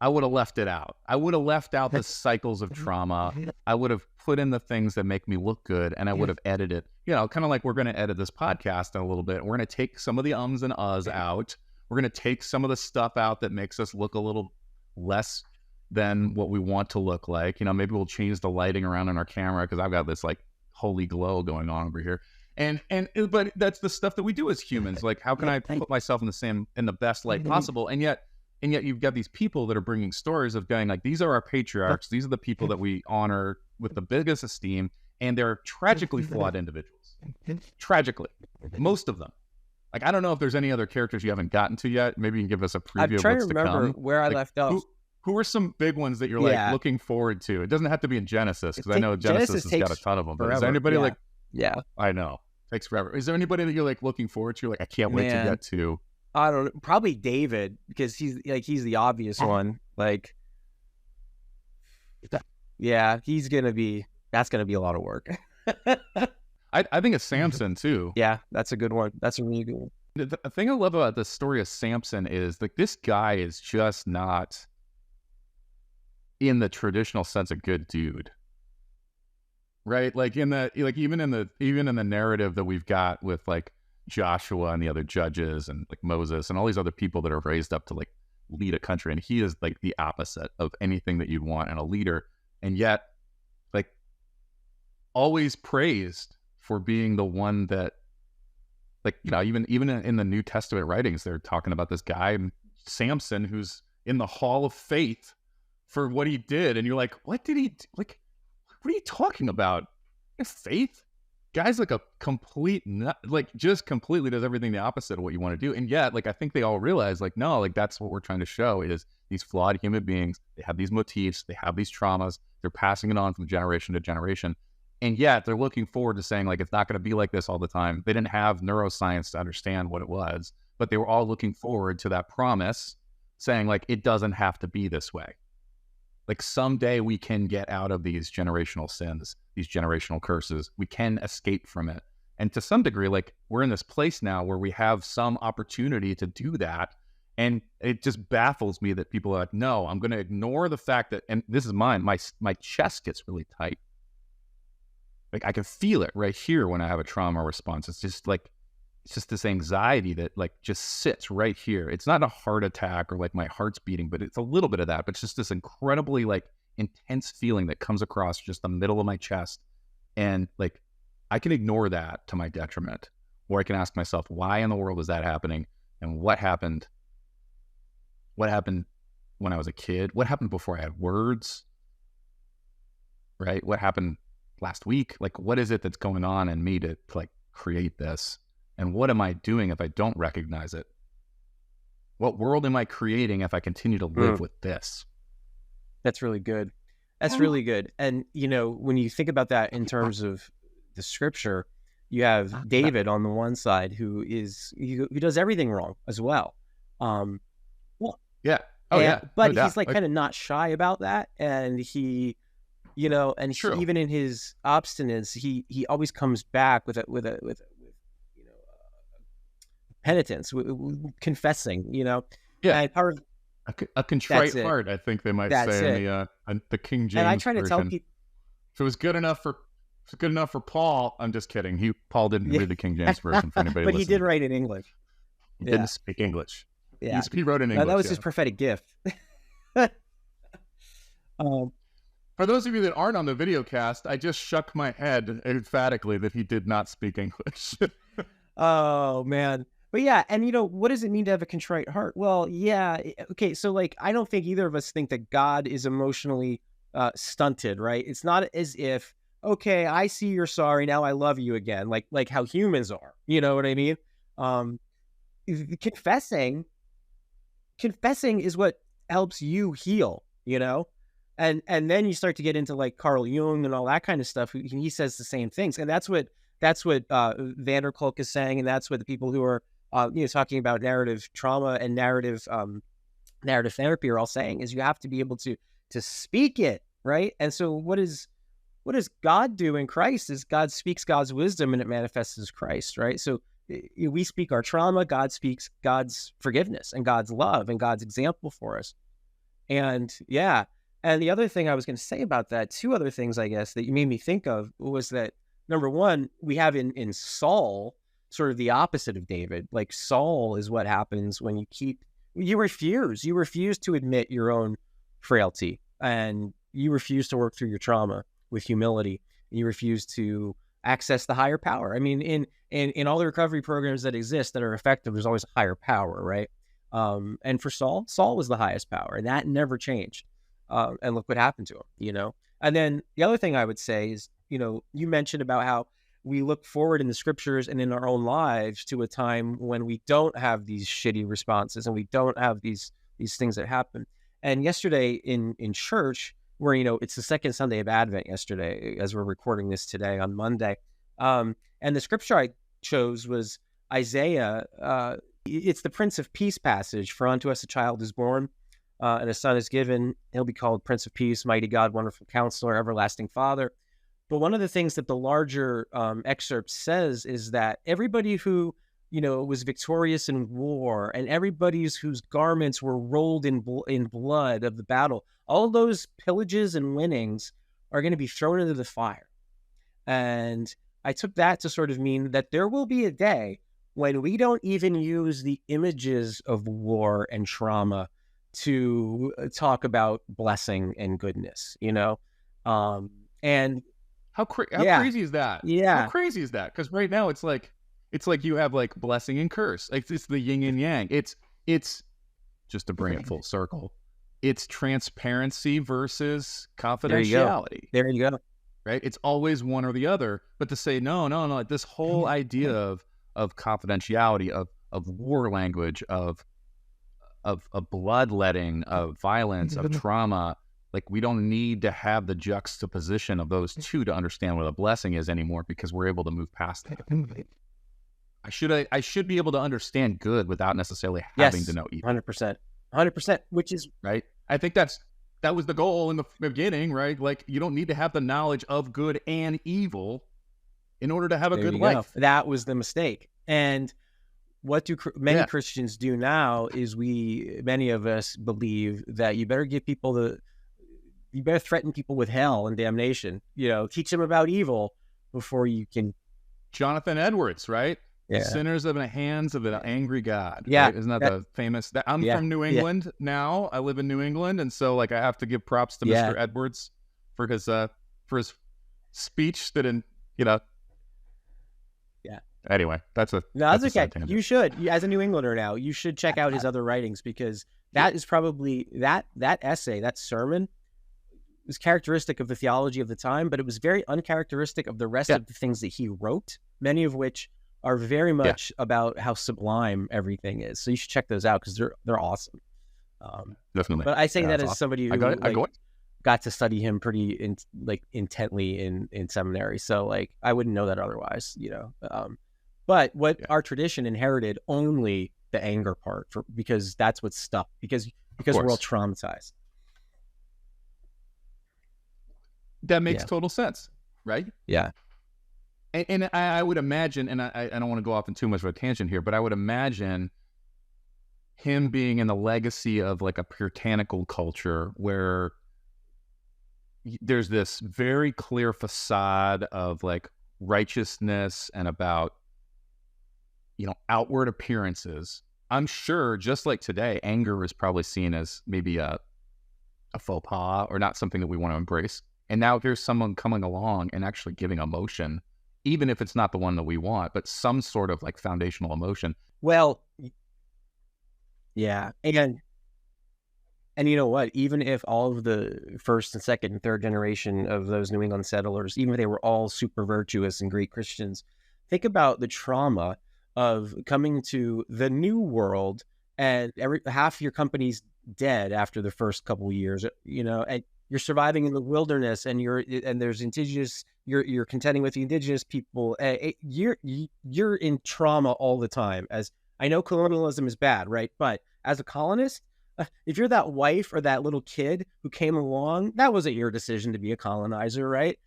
I would have left it out. I would have left out the cycles of trauma. I would have put in the things that make me look good, and I would have edited, kind of like we're going to edit this podcast in a little bit. We're going to take some of the ums and uhs out. We're going to take some of the stuff out that makes us look a little less than what we want to look like. Maybe we'll change the lighting around on our camera because I've got this like holy glow going on over here. But that's the stuff that we do as humans. Like, how can I put myself in the best light possible? And yet you've got these people that are bringing stories of going like, these are our patriarchs. These are the people that we honor with the biggest esteem. And they're tragically flawed individuals. Tragically. Most of them. Like, I don't know if there's any other characters you haven't gotten to yet. Maybe you can give us a preview I'm of trying what's to to remember come. where I left off. Who are some big ones that you're like looking forward to? It doesn't have to be in Genesis, because I know Genesis has got a ton of them. But is there anybody like... Yeah. I know. Takes forever. Is there anybody that you're like looking forward to? Like, I can't wait to get to... I don't know. Probably David, because he's the obvious one. Like, yeah, that's gonna be a lot of work. I think it's Samson too. Yeah, that's a good one. That's a really good one. The thing I love about the story of Samson is like, this guy is just not in the traditional sense a good dude. Right? Like even in the narrative that we've got with like Joshua and the other judges and like Moses and all these other people that are raised up to like lead a country, and he is like the opposite of anything that you'd want in a leader, and yet like always praised for being the one that, like, even in the New Testament writings, they're talking about this guy Samson who's in the hall of faith for what he did, and you're like, what did he do? Like, what are you talking about? Faith? Guy's like a complete nut, like just completely does everything the opposite of what you want to do. And yet, like, I think they all realize, like, no, like that's what we're trying to show is these flawed human beings. They have these motifs, they have these traumas, they're passing it on from generation to generation. And yet they're looking forward to saying, like, it's not going to be like this all the time. They didn't have neuroscience to understand what it was, but they were all looking forward to that promise saying, like, it doesn't have to be this way. Like, someday we can get out of these generational sins, these generational curses. We can escape from it. And to some degree, like, we're in this place now where we have some opportunity to do that. And it just baffles me that people are like, no, I'm going to ignore the fact that, and this is mine, my chest gets really tight. Like, I can feel it right here when I have a trauma response. It's just this anxiety that like just sits right here. It's not a heart attack or like my heart's beating, but it's a little bit of that. But it's just this incredibly like intense feeling that comes across just the middle of my chest. And like, I can ignore that to my detriment, or I can ask myself, why in the world is that happening? And what happened? What happened when I was a kid? What happened before I had words? Right? What happened last week? Like, what is it that's going on in me to like create this? And what am I doing if I don't recognize it? What world am I creating if I continue to live with this? That's really good. That's really good. And, when you think about that in terms of the scripture, you have David on the one side who does everything wrong as well. Yeah. Oh, yeah. But he's like kind of not shy about that. And he, even in his obstinance, he always comes back with penitence, confessing, Yeah. And A contrite That's it. heart, I think they might That's say it. in the King And I James try to tell version. people, If it was good enough for Paul, I'm just kidding. Paul didn't yeah, read the King James version for anybody but he did listening. write in English. He Yeah, didn't speak English. yeah. He wrote in That English, was yeah. his prophetic gift. um, For those of you that aren't on the video cast, I just shook my head emphatically that he did not speak English. oh man. But yeah, and what does it mean to have a contrite heart? Well, yeah, okay, so like I don't think either of us think that God is emotionally stunted, right? It's not as if, okay, I see you're sorry, now I love you again, like how humans are. You know what I mean? Um, confessing is what helps you heal, and then you start to get into like Carl Jung and all that kind of stuff. He says the same things, and that's what Vander Kolk is saying, and that's what the people who are talking about narrative trauma and narrative therapy are all saying, is you have to be able to speak it, right? And so what does God do in Christ is God speaks God's wisdom and it manifests as Christ, right? So we speak our trauma, God speaks God's forgiveness and God's love and God's example for us. And yeah. And the other thing I was going to say about that, two other things, I guess, that you made me think of was that, number one, we have in Saul sort of the opposite of David. Like Saul is what happens when you refuse to admit your own frailty, and you refuse to work through your trauma with humility. You refuse to access the higher power. I mean, in all the recovery programs that exist that are effective, there's always a higher power, right? And for Saul was the highest power, and that never changed. And look what happened to him, And then the other thing I would say is, you mentioned about how we look forward in the scriptures and in our own lives to a time when we don't have these shitty responses and we don't have these things that happen. And yesterday in church, where, it's the second Sunday of Advent yesterday, as we're recording this today on Monday. And the scripture I chose was Isaiah. It's the Prince of Peace passage. For unto us a child is born, and a son is given. He'll be called Prince of Peace, Mighty God, Wonderful Counselor, Everlasting Father. But one of the things that the larger excerpt says is that everybody who, was victorious in war, and everybody whose garments were rolled in blood of the battle, all those pillages and winnings are going to be thrown into the fire. And I took that to sort of mean that there will be a day when we don't even use the images of war and trauma to talk about blessing and goodness, and how crazy is that? Yeah. How crazy is that? Because right now it's like you have like blessing and curse. Like it's the yin and yang. It's just to bring it full circle. It's transparency versus confidentiality. There you go. Right? It's always one or the other. But to say no, this whole idea of confidentiality, of war language, of bloodletting, of violence, of trauma. Like, we don't need to have the juxtaposition of those two to understand what a blessing is anymore, because we're able to move past that. I should be able to understand good without necessarily having to know evil. 100%, which is right. I think that was the goal in the beginning, right? Like, you don't need to have the knowledge of good and evil in order to have a good life. That was the mistake. And what do many Christians do now is many of us believe that you better give people you better threaten people with hell and damnation, teach them about evil before you can. Jonathan Edwards, right? Yeah. Sinners in the hands of an angry God. Yeah. Right? Isn't that the famous, I'm from New England now. I live in New England. And so like, I have to give props to Mr. Edwards for his speech that Yeah. Anyway, that's okay. You should, as a New Englander now, you should check out his other writings, because that is probably that essay, that sermon was characteristic of the theology of the time, but it was very uncharacteristic of the rest of the things that he wrote, many of which are very much about how sublime everything is. So you should check those out, because they're awesome. Definitely. But I say that as somebody who got to study him pretty intently in seminary. So like, I wouldn't know that otherwise, But our tradition inherited only the anger part, because that's what's stuck, because we're all traumatized. That makes total sense, right? Yeah. And I would imagine, and I don't want to go off in too much of a tangent here, but I would imagine him being in the legacy of like a puritanical culture where there's this very clear facade of like righteousness and about, outward appearances. I'm sure just like today, anger is probably seen as maybe a faux pas or not something that we want to embrace. And now here's someone coming along and actually giving emotion, even if it's not the one that we want, but some sort of like foundational emotion. Well, yeah. And you know what? Even if all of the first and second and third generation of those New England settlers, even if they were all super virtuous and great Christians, think about the trauma of coming to the new world and half your company's dead after the first couple of years, and you're surviving in the wilderness and there's indigenous, you're contending with the indigenous people. You're in trauma all the time. As I know colonialism is bad, right? But as a colonist, if you're that wife or that little kid who came along, that wasn't your decision to be a colonizer, right?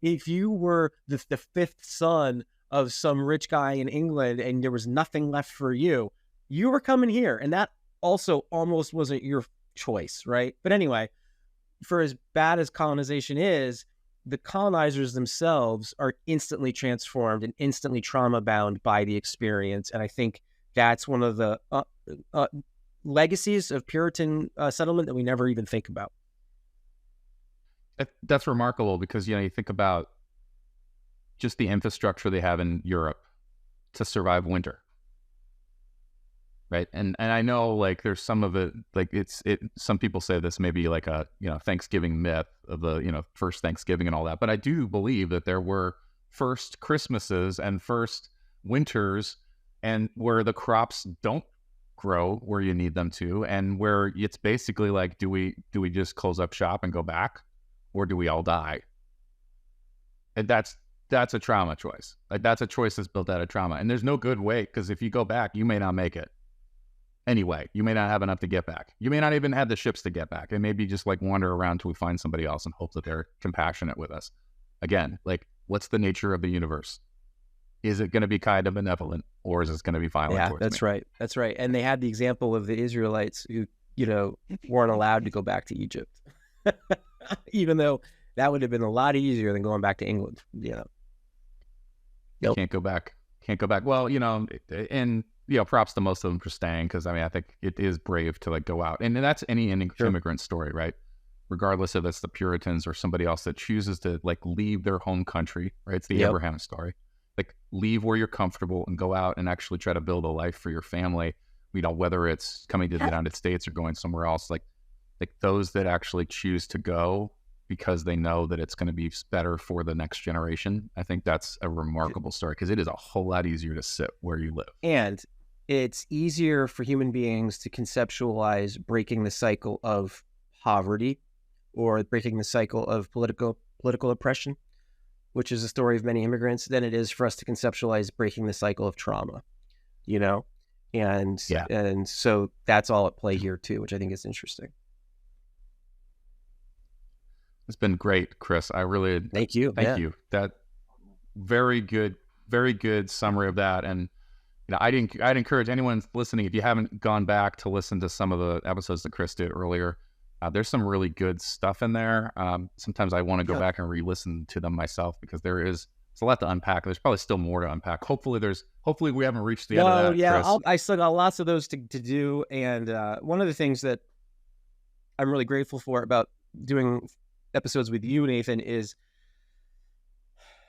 If you were the fifth son of some rich guy in England and there was nothing left for you, you were coming here. And that also almost wasn't your choice, right? But anyway, for as bad as colonization is, the colonizers themselves are instantly transformed and instantly trauma bound by the experience. And I think that's one of the legacies of Puritan settlement that we never even think about. That's remarkable because, you think about just the infrastructure they have in Europe to survive winter. Right. And I know like there's some of it, like some people say this may be like a, Thanksgiving myth of the, first Thanksgiving and all that. But I do believe that there were first Christmases and first winters and where the crops don't grow where you need them to, and where it's basically like, do we just close up shop and go back, or do we all die? And that's a trauma choice. Like that's a choice that's built out of trauma, and there's no good way, because if you go back, you may not make it. Anyway, you may not have enough to get back. You may not even have the ships to get back, and maybe just like wander around till we find somebody else and hope that they're compassionate with us. Again, like what's the nature of the universe? Is it going to be kind of benevolent, or is it going to be violent? Yeah, that's right. That's right. And they had the example of the Israelites who, weren't allowed to go back to Egypt, even though that would have been a lot easier than going back to England. Nope. Can't go back. Well, and props to most of them for staying, because I think it is brave to like go out, and that's any immigrant story, right? Regardless if it's the Puritans or somebody else that chooses to like leave their home country, right? It's the Abraham story. Like leave where you're comfortable and go out and actually try to build a life for your family, whether it's coming to the United States or going somewhere else. Like those that actually choose to go because they know that it's going to be better for the next generation. I think that's a remarkable story, because it is a whole lot easier to sit where you live. And it's easier for human beings to conceptualize breaking the cycle of poverty or breaking the cycle of political oppression, which is the story of many immigrants, than it is for us to conceptualize breaking the cycle of trauma, And so that's all at play here too, which I think is interesting. It's been great, Chris. I really thank you. Thank you. That very good summary of that. And I'd encourage anyone listening, if you haven't gone back to listen to some of the episodes that Chris did earlier, there's some really good stuff in there. Sometimes I want to go back and re-listen to them myself, because it's a lot to unpack. There's probably still more to unpack. Hopefully we haven't reached the end of that. Yeah, Chris. I still got lots of those to do. And one of the things that I'm really grateful for about doing episodes with you, Nathan, is,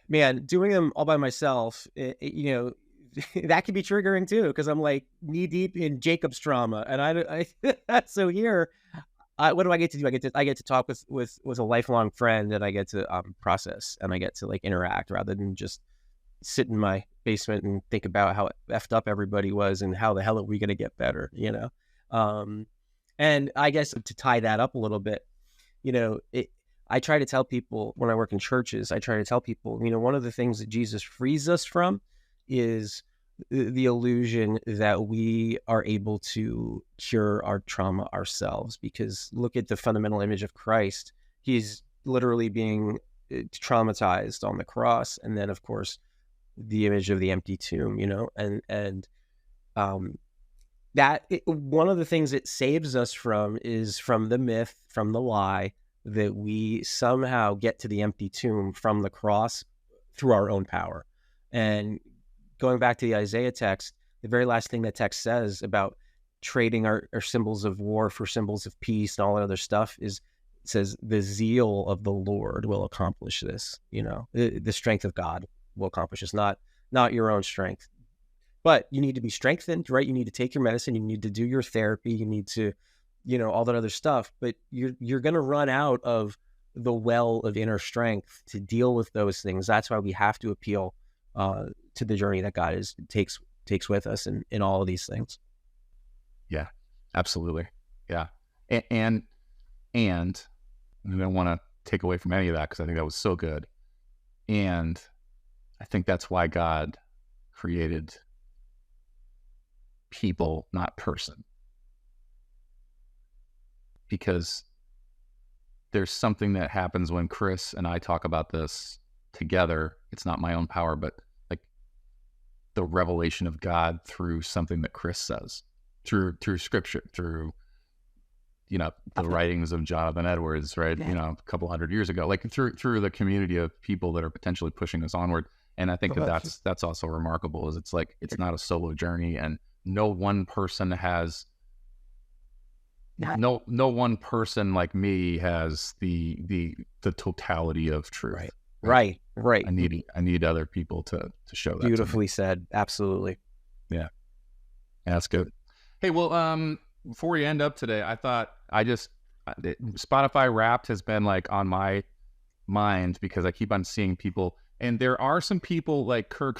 man, doing them all by myself, that can be triggering too, because I'm like knee deep in Jacob's trauma. And I so here, what do I get to do? I get to talk with a lifelong friend, and I get to process, and I get to like interact rather than just sit in my basement and think about how effed up everybody was and how the hell are we going to get better, And I guess to tie that up a little bit, I try to tell people when I work in churches, one of the things that Jesus frees us from is the illusion that we are able to cure our trauma ourselves. Because look at the fundamental image of Christ. He's literally being traumatized on the cross. And then, of course, the image of the empty tomb, and one of the things it saves us from is from the myth, from the lie that we somehow get to the empty tomb from the cross through our own power. And going back to the Isaiah text, the very last thing that text says about trading our symbols of war for symbols of peace and all that other stuff is, it says the zeal of the Lord will accomplish this. The strength of God will accomplish this, not your own strength. But you need to be strengthened, right? You need to take your medicine. You need to do your therapy. You need to, all that other stuff. But you're going to run out of the well of inner strength to deal with those things. That's why we have to appeal to the journey that God takes with us in all of these things. Yeah, absolutely. Yeah, and I don't want to take away from any of that because I think that was so good. And I think that's why God created people, not person. Because there's something that happens when Chris and I talk about this together. It's not my own power, but like the revelation of God through something that Chris says, through scripture, through the writings of Jonathan Edwards, right? Yeah. A couple hundred years ago, like through the community of people that are potentially pushing us onward. And I think that's also remarkable. Is it's like it's not a solo journey, and no one person has. No one person like me has the totality of truth. Right. I need other people to show that. Beautifully said. Absolutely. Yeah, that's good. Hey, well, before we end up today, I thought Spotify Wrapped has been like on my mind because I keep on seeing people, and there are some people like Kirk.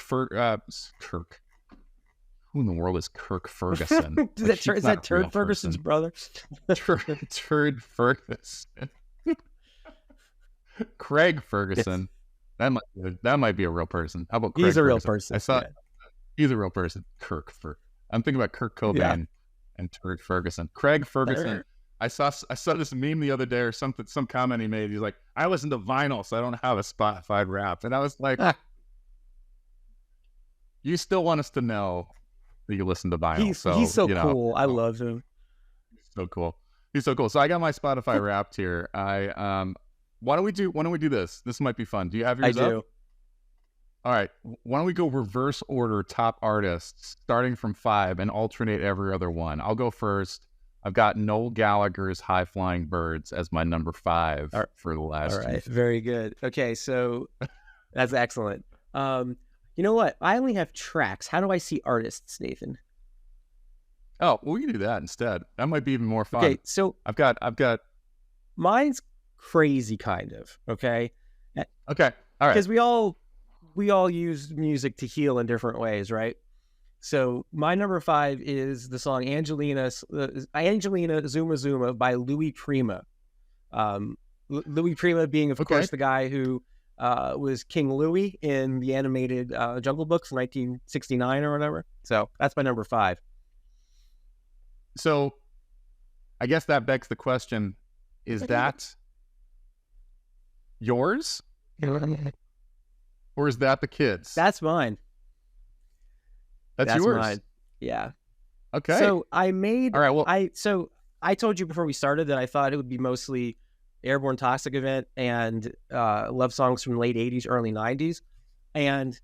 Who in the world is Kirk Ferguson? Is that Turd Ferguson's brother? Turd Ferguson. Craig Ferguson. Yes. That might be a real person. How about Craig He's a real Ferguson? person. I saw he's a real person. I'm thinking about Kurt Cobain and Turd Ferguson. Craig Ferguson. I saw this meme the other day or something, some comment he made. He's like, I listen to vinyl, so I don't have a Spotify Wrapped. And I was like, you still want us to know that you listen to vinyl. He's so cool. I love him. He's so cool. So I got my Spotify Wrapped here. Why don't we do this? This might be fun. Do you have yours up? I do. All right. Why don't we go reverse order top artists, starting from 5 and alternate every other one? I'll go first. I've got Noel Gallagher's High Flying Birds as my number 5 for the last. All right. Very good. Okay. So that's excellent. You know what? I only have tracks. How do I see artists, Nathan? Oh, well, we can do that instead. That might be even more fun. Okay, so I've got mine's crazy, kind of. Okay. Okay. All right. Because we all use music to heal in different ways, right? So my number 5 is the song Angelina Zuma Zuma by Louis Prima. Louis Prima being, of course, the guy who was King Louis in the animated Jungle Book from 1969 or whatever. So that's my number 5. So I guess that begs the question, is that yours? Or is that the kids? That's mine. That's yours? Mine. Yeah. Okay. So I made... All right, well... I told you before we started that I thought it would be mostly Airborne Toxic Event and love songs from the late 80s, early 90s. And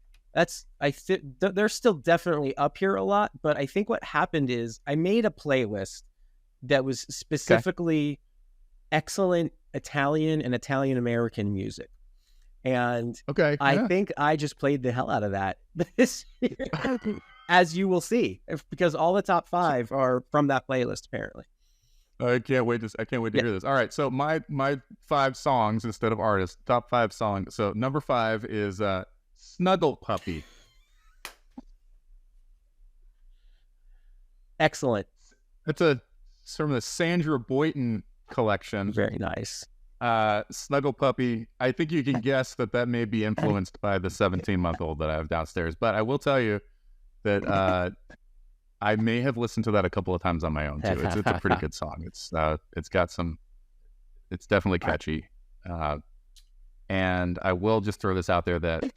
they're still definitely up here a lot, but I think what happened is I made a playlist that was specifically excellent Italian and Italian American music. And I think I just played the hell out of that this year, as you will see, because all the top 5 are from that playlist, apparently. I can't wait to hear this. All right, so my 5 songs instead of artists, top 5 songs. So number 5 is Snuggle Puppy. Excellent. It's from the Sandra Boynton collection. Very nice. Snuggle Puppy. I think you can guess that may be influenced by the 17-month-old that I have downstairs. But I will tell you that I may have listened to that a couple of times on my own too. It's a pretty good song. It's definitely catchy. And I will just throw this out there that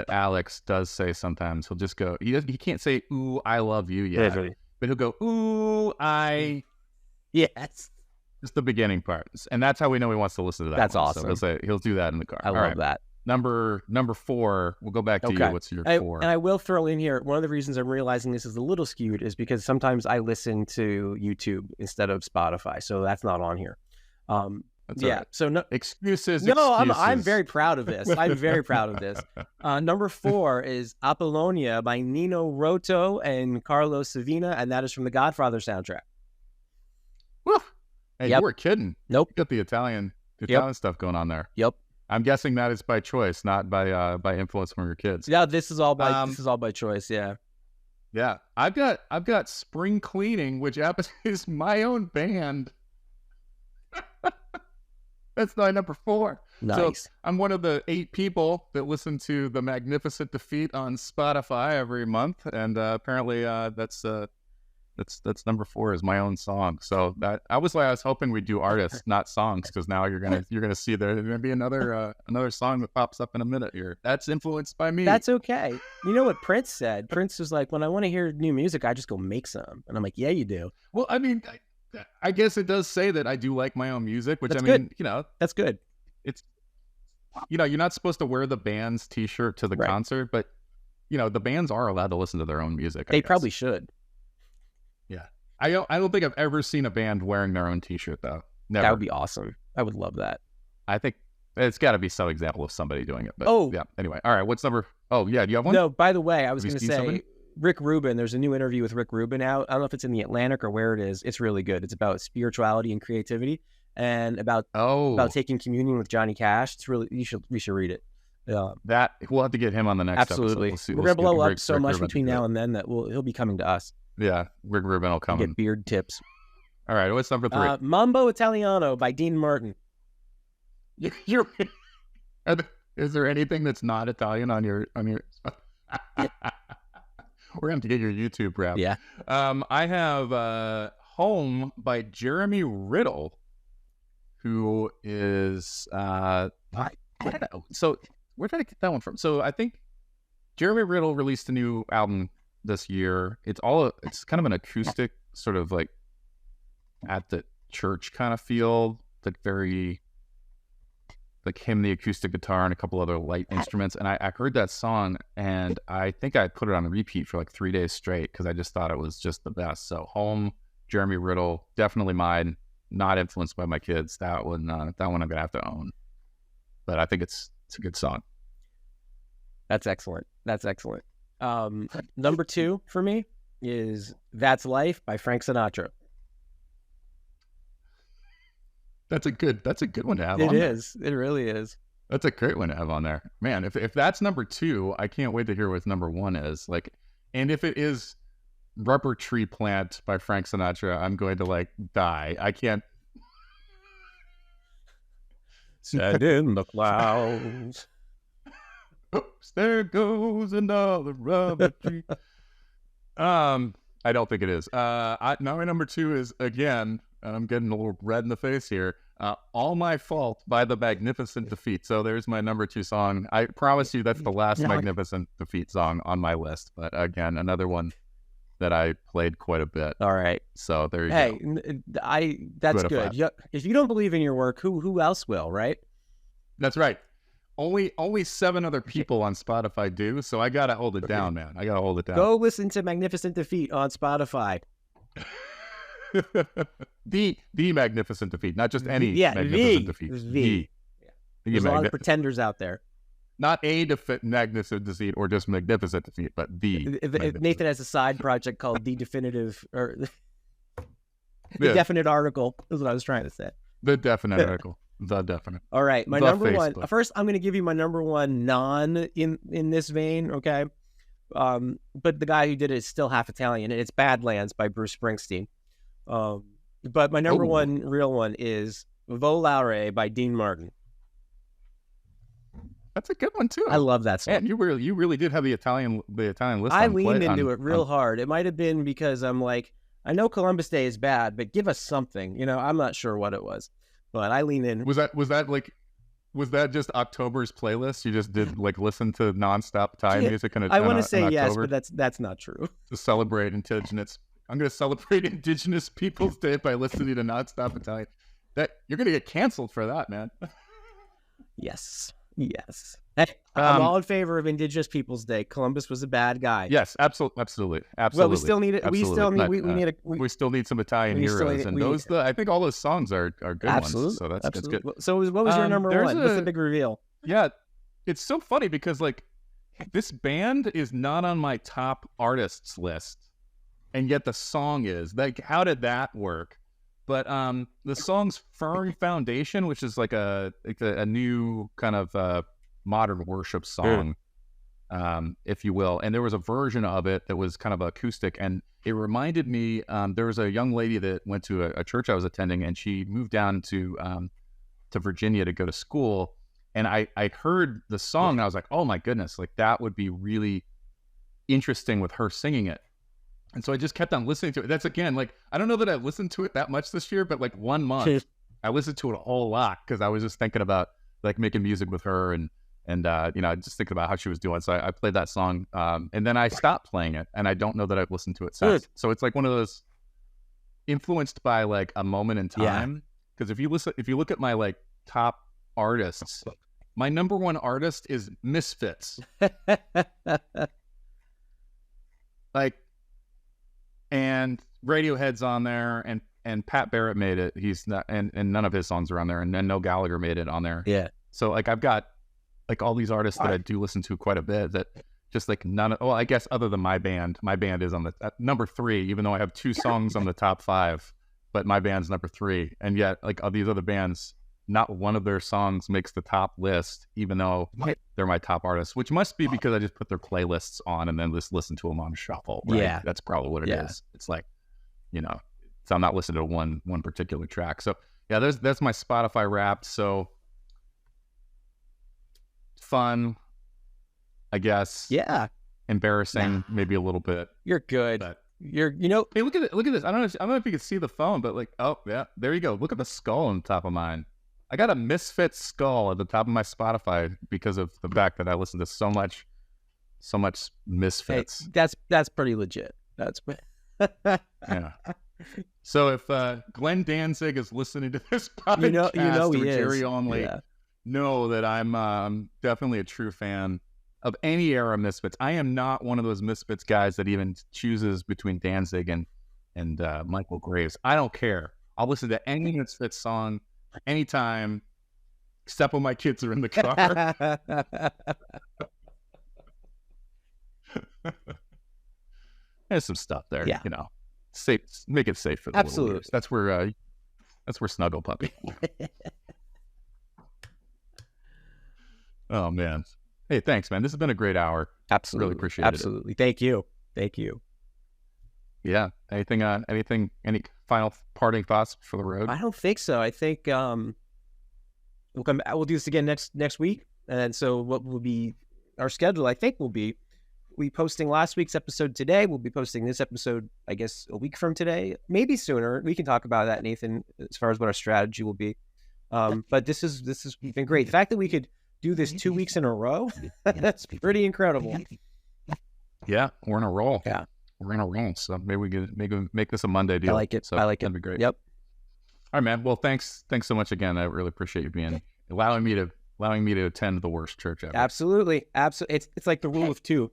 Alex does say sometimes he'll just go, he can't say, "Ooh, I love you" yet. but he'll go, ooh, Yes. just the beginning part. And that's how we know he wants to listen to that. That's one. awesome. So he'll do that in the car. I love that. Number 4, we'll go back to you. What's your 4? And I will throw in here, one of the reasons I'm realizing this is a little skewed is because sometimes I listen to YouTube instead of Spotify. So that's not on here. Right. So no excuses. No, I'm very proud of this. I'm very proud of this. Number 4 is Apollonia by Nino Rota and Carlos Savina, and that is from the Godfather soundtrack. Woo. Hey, you were kidding. Nope. You got the Italian stuff going on there. Yep. I'm guessing that is by choice, not by influence from your kids. Yeah, this is all by choice. Yeah. Yeah. I've got Spring Cleaning, which is my own band. That's my number 4. Nice. So I'm one of the 8 people that listen to The Magnificent Defeat on Spotify every month, and apparently that's number 4 is my own song. So I was hoping we'd do artists, not songs, because now you're gonna see there's gonna be another song that pops up in a minute here. That's influenced by me. That's okay. You know what Prince said? Prince was like, when I want to hear new music, I just go make some, and I'm like, yeah, you do. Well, I mean, I guess it does say that I do like my own music, which that's good. That's good. It's you're not supposed to wear the band's T-shirt to the concert, but the bands are allowed to listen to their own music. They probably should. Yeah, I don't think I've ever seen a band wearing their own T-shirt though. Never. That would be awesome. I would love that. I think it's got to be some example of somebody doing it. But yeah. Anyway, all right. What's number? Oh yeah, do you have one? No. By the way, I was going to say. Somebody? Rick Rubin, there's a new interview with Rick Rubin out. I don't know if it's in the Atlantic or where it is. It's really good. It's about spirituality and creativity and about taking communion with Johnny Cash. It's really, we should read it. That we'll have to get him on the next absolutely. episode. We're going to blow up so much between now and then that he'll be coming to us. Yeah, Rick Rubin will come. Get beard tips. All right, what's number 3? Mambo Italiano by Dean Martin. Is there anything that's not Italian on your We're going to get your YouTube rap. Yeah. I have Home by Jeremy Riddle, who is I don't know. So where did I get that one from? So I think Jeremy Riddle released a new album this year. It's kind of an acoustic, sort of like at the church kind of feel, like very like him, the acoustic guitar, and a couple other light instruments. And I heard that song, and I think I put it on repeat for like 3 days straight because I just thought it was just the best. So Home, Jeremy Riddle, definitely mine. Not influenced by my kids. That one I'm gonna have to own. But I think it's a good song. That's excellent. Number 2 for me is That's Life by Frank Sinatra. That's a good one to have on there. It is. It really is. That's a great one to have on there. Man, if that's number 2, I can't wait to hear what number 1 is. Like, and if it is Rubber Tree Plant by Frank Sinatra, I'm going to like die. I can't. Sand in the clouds. Oops, there goes another rubber tree. I don't think it is. Now my number 2 is, again, and I'm getting a little red in the face here, All My Fault by The Magnificent Defeat. So there's my number 2 song. I promise you that's the last Magnificent Defeat song on my list. But again, another one that I played quite a bit. All right. So there you go. That's good. If you don't believe in your work, who else will, right? That's right. Only 7 other people on Spotify do, so I gotta hold it down, man. I gotta hold it down. Go listen to Magnificent Defeat on Spotify. the Magnificent Defeat, not just any Magnificent Defeat. There's a lot of pretenders out there. Not a Magnificent Defeat or just Magnificent Defeat, but the. Nathan has a side project called The Definitive, or The Definite Article is what I was trying to say. The Definite Article. The Definite. All right, my number Facebook. 1. First, I'm going to give you my number 1 non in this vein, okay? But the guy who did it is still half Italian, and it's Badlands by Bruce Springsteen. But my number 1 real one is Volare by Dean Martin. That's a good one too. I love that song. Man, you really did have the Italian list. I leaned into it real hard. It might have been because I'm like, I know Columbus Day is bad, but give us something. I'm not sure what it was, but I leaned in. Was that just October's playlist? You just did like listen to nonstop Thai music in I want to say yes, but that's not true. To celebrate indigenous I'm gonna celebrate Indigenous Peoples Day by listening to Nonstop Italian. That you're gonna get canceled for that, man. Yes. Hey, I'm all in favor of Indigenous Peoples Day. Columbus was a bad guy. Yes, absolutely. Well, we still need it. We still need some Italian heroes, and I think all those songs are good ones. So that's good. So what was your number one? What's the big reveal? Yeah, it's so funny because like this band is not on my top artists list, and yet the song is. Like, how did that work? But the song's Firm Foundation, which is like a new kind of modern worship song, if you will. And there was a version of it that was kind of acoustic, and it reminded me, there was a young lady that went to a church I was attending, and she moved down to Virginia to go to school. And I heard the song, and I was like, oh my goodness, like that would be really interesting with her singing it. And so I just kept on listening to it. That's again, like, I don't know that I listened to it that much this year, but like 1 month, I listened to it a whole lot because I was just thinking about like making music with her and just thinking about how she was doing. So I played that song, and then I stopped playing it, and I don't know that I've listened to it since. So it's like one of those influenced by like a moment in time. Because if you look at my like top artists, my number one artist is Misfits. Like, and Radiohead's on there, and Pat Barrett made it. He's not, and none of his songs are on there, and then Noel Gallagher made it on there. Yeah. So like I've got like all these artists that I do listen to quite a bit that just like none of, well, I guess other than my band is on the number 3, even though I have 2 songs on the top 5, but my band's number 3. And yet like all these other bands, not one of their songs makes the top list, even though they're my top artists, which must be because I just put their playlists on and then just listen to them on shuffle. Right? Yeah. That's probably what it is. It's like, so I'm not listening to one particular track. So yeah, that's my Spotify Wrapped. So fun, I guess. Yeah. Embarrassing, maybe a little bit. You're good. But, hey, look at this. I don't know if you can see the phone, but like, oh yeah, there you go. Look at the skull on the top of mine. I got a Misfits skull at the top of my Spotify because of the fact that I listen to so much Misfits. Hey, that's pretty legit. That's yeah. So if Glenn Danzig is listening to this podcast, he or Jerry is. Only, know that I'm definitely a true fan of any era of Misfits. I am not one of those Misfits guys that even chooses between Danzig and Michael Graves. I don't care. I'll listen to any Misfits song anytime, except when my kids are in the car. There's some stuff there, safe, make it safe for the little ears. That's where Snuggle Puppy. Oh man. Hey, thanks, man. This has been a great hour. Absolutely. Really appreciate it. Absolutely. Thank you. Yeah. Anything, any final parting thoughts for the road? I don't think so. I think we'll do this again next week. And so what will be our schedule, I think, will be we posting last week's episode today. We'll be posting this episode, I guess, a week from today, maybe sooner. We can talk about that, Nathan, as far as what our strategy will be. But this has been great. The fact that we could do this 2 weeks in a row, that's pretty incredible. Yeah, we're in a roll. Yeah. We're in a roll. So maybe we can make this a Monday deal. I like it. So that'd be great. Yep. All right, man. Well, thanks so much again. I really appreciate you allowing me to attend the worst church ever. Absolutely. It's like the rule of 2,